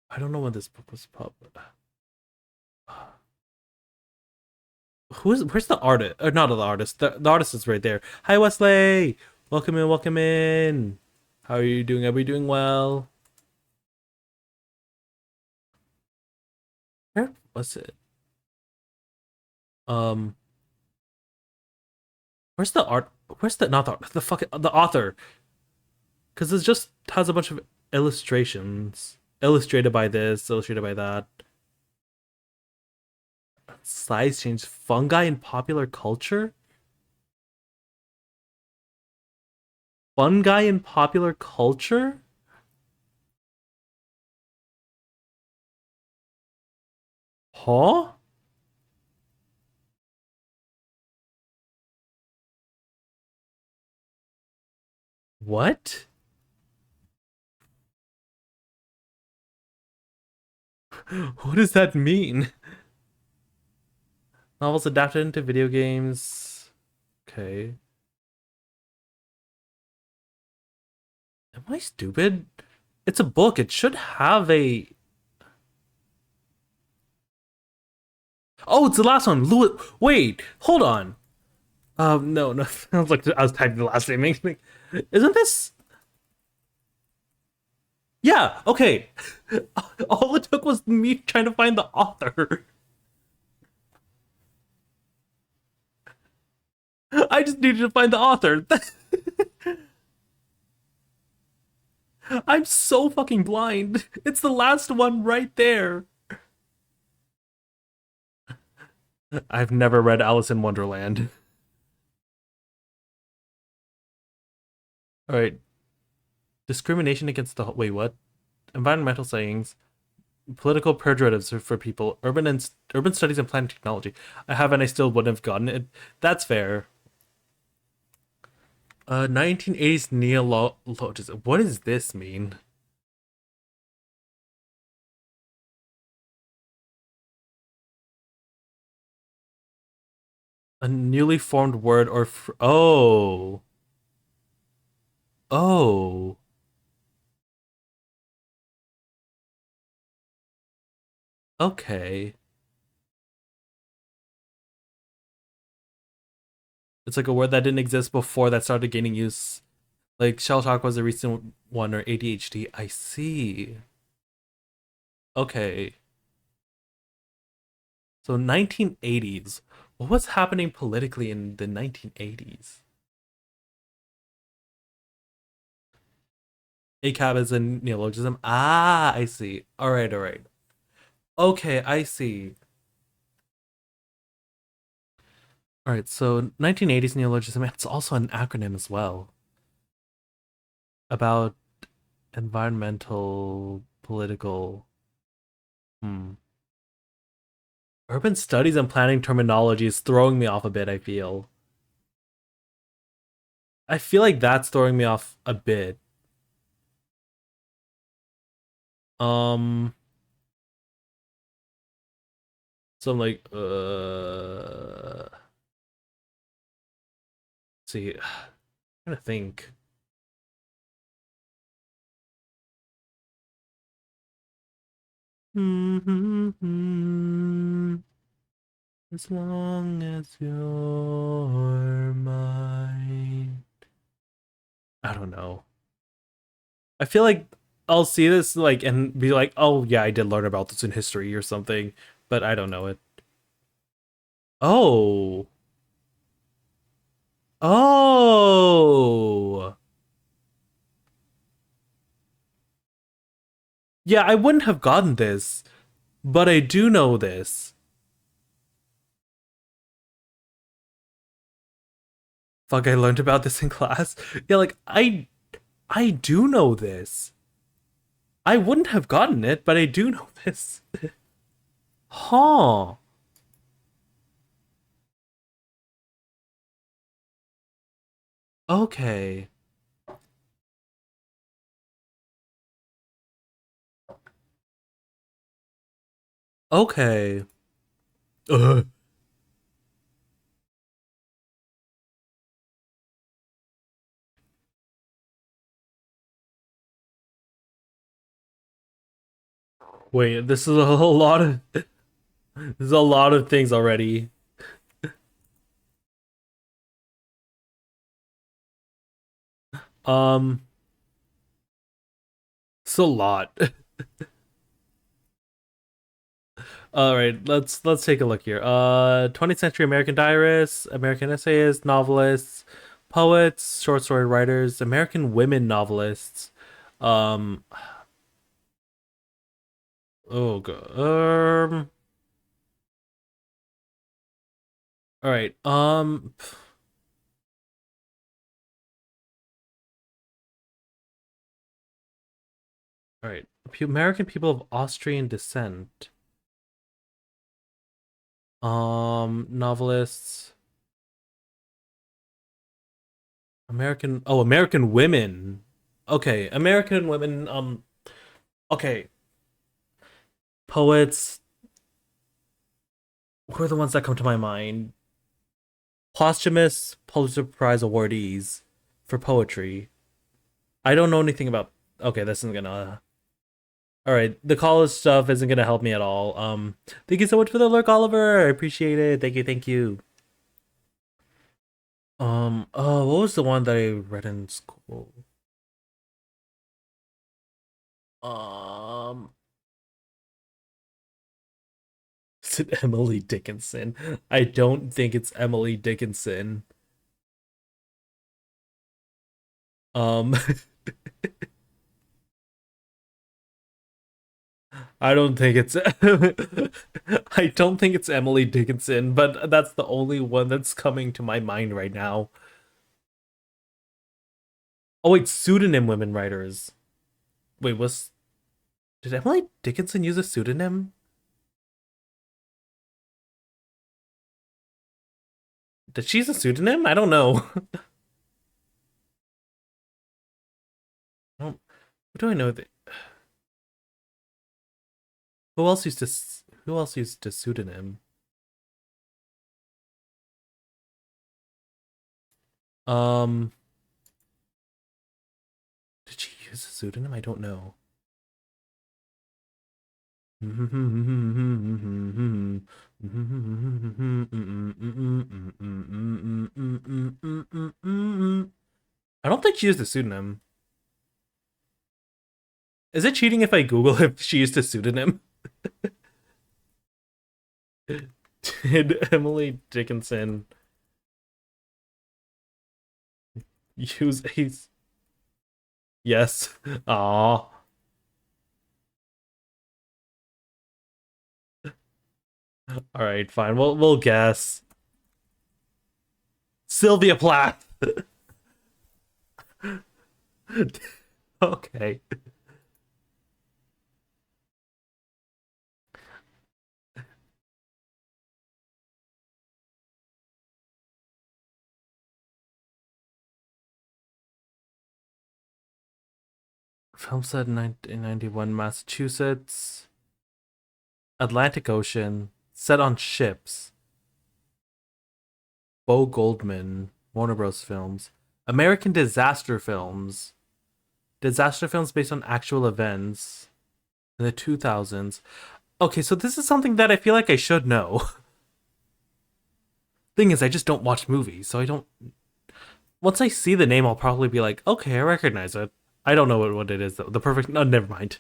I don't know when this book was published. Where's the artist? Or not the artist. The artist is right there. Hi Wesley. Welcome in, welcome in. How are you doing? Are we doing well? Where was it? Um, where's the art? Where's the not the fucking the author? Because it just has a bunch of illustrations. Illustrated by this, illustrated by that. Size change. Fungi in popular culture? Fun guy in popular culture? Huh? What? What does that mean? Novels adapted into video games. Okay. Am I stupid? It's a book. It should have a. Oh, it's the last one. Louis. Wait, hold on. No, no. I was like, I was typing the last name. Isn't this? Yeah. Okay. All it took was me trying to find the author. I just needed to find the author. I'm so fucking blind. It's the last one right there. I've never read Alice in Wonderland. All right. Discrimination against the wait, what? Environmental sayings, political pejoratives for people, urban studies and plant technology. I have and I still wouldn't have gotten it. That's fair. 1980s neologism. What does this mean? A newly formed word or oh, oh, okay. It's like a word that didn't exist before that started gaining use. Like shell shock was a recent one, or ADHD. I see. Okay. So 1980s. What was happening politically in the 1980s? ACAB is a neologism. Ah, I see. All right, all right. Okay, I see. All right, so 1980s neologism. It's also an acronym as well about environmental, political, hmm. Urban studies and planning terminology is throwing me off a bit, I feel. I feel like that's throwing me off a bit. Um, so I'm like, see, I'm trying to think. As long as you're mine. I don't know. I feel like I'll see this like and be like, oh yeah, I did learn about this in history or something, but I don't know it. Oh. Oh. Yeah, I wouldn't have gotten this, but I do know this. Fuck, I learned about this in class. Yeah, like I do know this. I wouldn't have gotten it, but I do know this. Huh. Okay. Okay. Ugh. Wait, this is a whole lot of this is a lot of things already. Um, it's a lot. All right, let's take a look here. 20th century American diarists, American essayists, novelists, poets, short story writers, American women novelists. Um, oh god. All right. All right. American people of Austrian descent. Novelists. American women. Okay, American women. Okay, poets. Who are the ones that come to my mind? Posthumous Pulitzer Prize awardees for poetry. I don't know anything about. Okay, this isn't gonna. All right, the college stuff isn't gonna help me at all. Thank you so much for the lurk, Oliver. I appreciate it. Thank you, thank you. Oh, what was the one that I read in school? Um, is it Emily Dickinson? I don't think it's Emily Dickinson. Um, I don't think it's I don't think it's Emily Dickinson, but that's the only one that's coming to my mind right now. Oh wait, pseudonym women writers. Wait, was did Emily Dickinson use a pseudonym? Did she use a pseudonym? I don't know. I don't, what do I know that who else used to who else used a pseudonym? Um, did she use a pseudonym? I don't know. I don't think she used a pseudonym. Is it cheating if I Google if she used a pseudonym? Did Emily Dickinson use a... Yes. Aw. All right, fine. We'll guess. Sylvia Plath. Okay. Film set in 1991, Massachusetts. Atlantic Ocean. Set on ships. Bo Goldman. Warner Bros. Films. American disaster films. Disaster films based on actual events in the 2000s. Okay, so this is something that I feel like I should know. Thing is, I just don't watch movies, so I don't. Once I see the name, I'll probably be like, okay, I recognize it. I don't know what it is though. The perfect. No, never mind.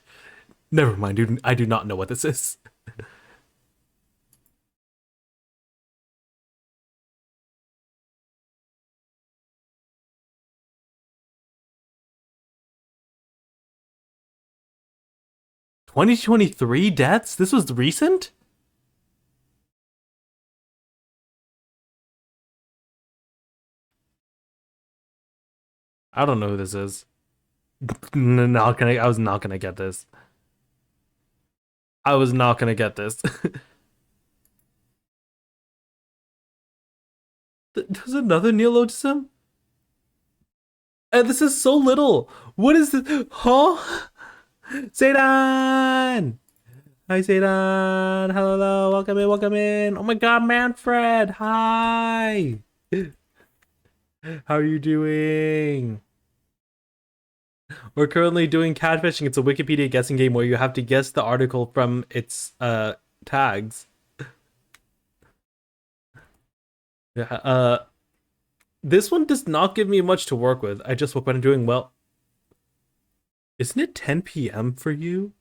Never mind, dude. I do not know what this is. 2023 deaths. This was recent. I don't know who this is. Not gonna. I was not gonna get this. I was not gonna get this. There's another neologism, and this is so little. What is this? Huh? Zaydan! Hi, Zaydan! Hello, welcome in, welcome in. Oh my god, Manfred! Hi! How are you doing? We're currently doing catfishing. It's a Wikipedia guessing game where you have to guess the article from its tags. Yeah, this one does not give me much to work with. I just hope I'm doing well. Isn't it 10 p.m. for you?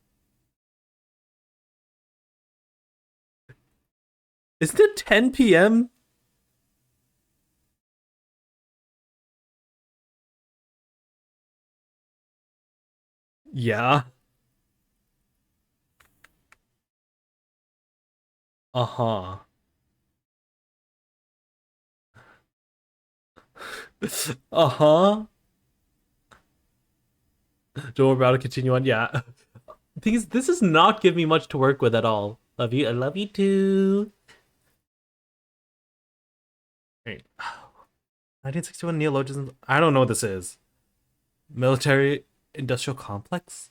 Isn't it 10 p.m.? Yeah. Uh-huh. Uh-huh. Don't worry about it. Continue on. Yeah. The thing is, this is not giving me much to work with at all. Love you. I love you too. Right. 1961 neologism. I don't know what this is. Military industrial complex?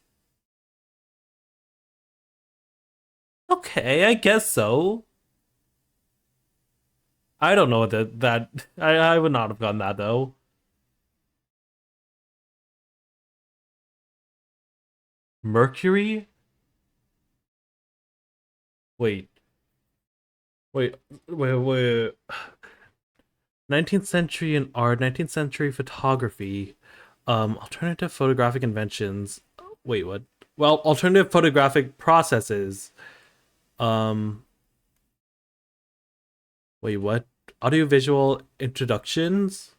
Okay, I guess so. I don't know what that I would not have gotten that though. Mercury? Wait. Wait. Wait. 19th century in art, 19th century photography, alternative photographic inventions. Wait, what? Well, alternative photographic processes. Um, wait, what? Audiovisual introductions?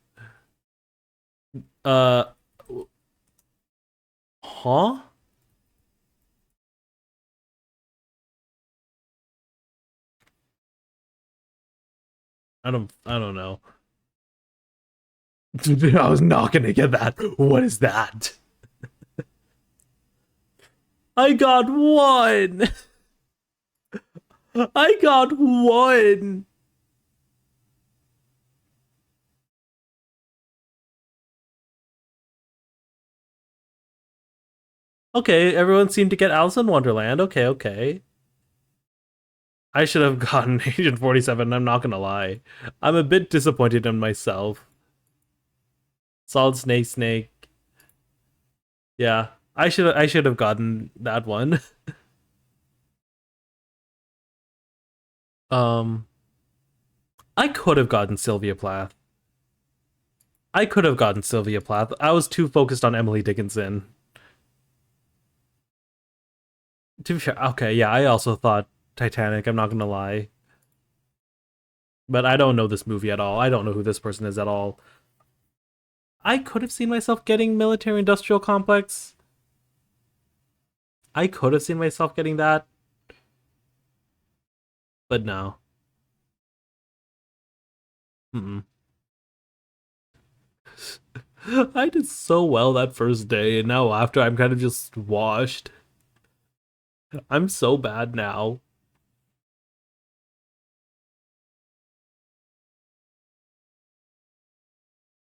Uh, huh? I don't know. I was not gonna get that. What is that? I got one. I got one. Okay, everyone seemed to get Alice in Wonderland. Okay, okay. I should have gotten Agent 47, I'm not gonna lie. I'm a bit disappointed in myself. Solid Snake Snake. Yeah. I should have gotten that one. Um I could have gotten Sylvia Plath. I could have gotten Sylvia Plath. I was too focused on Emily Dickinson. To be fair, okay, yeah, I also thought Titanic, I'm not gonna lie. But I don't know this movie at all. I don't know who this person is at all. I could have seen myself getting military industrial complex. I could have seen myself getting that, but no. Mm-mm. I did so well that first day, and now after I'm kind of just washed. I'm so bad now.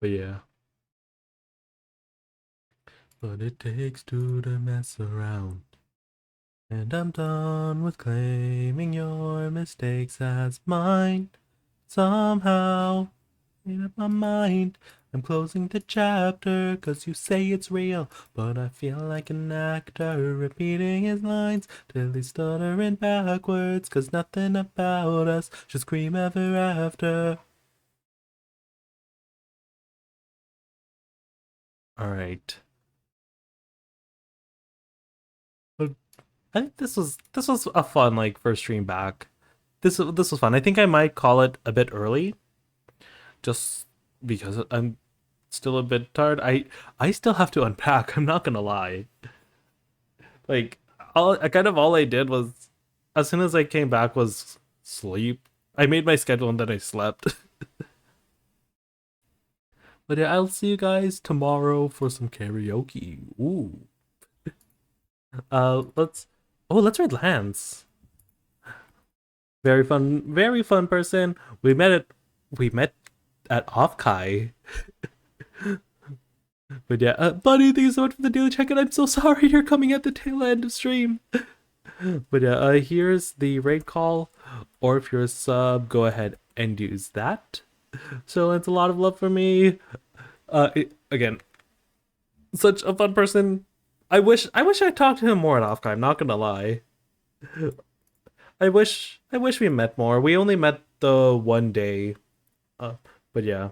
But yeah. What it takes to mess around. And I'm done with claiming your mistakes as mine. Somehow, made up my mind. I'm closing the chapter, cause you say it's real. But I feel like an actor repeating his lines till he's stuttering backwards. Cause nothing about us should scream ever after. Alright. But I think this was a fun like first stream back. This was fun. I think I might call it a bit early, just because I'm still a bit tired. I still have to unpack. I'm not gonna lie. Like all I did was, as soon as I came back, was sleep. I made my schedule and then I slept. But yeah, I'll see you guys tomorrow for some karaoke. Ooh. Let's. Oh, let's read Lance. Very fun person. We met at OffKai. But yeah, buddy, thank you so much for the daily check-in. I'm so sorry you're coming at the tail end of stream. But yeah, here's the raid call. Or if you're a sub, go ahead and use that. So it's a lot of love for me. Again, such a fun person. I wish I talked to him more at OffKai, I'm not gonna lie. I wish we met more. We only met the one day. Uh, but yeah.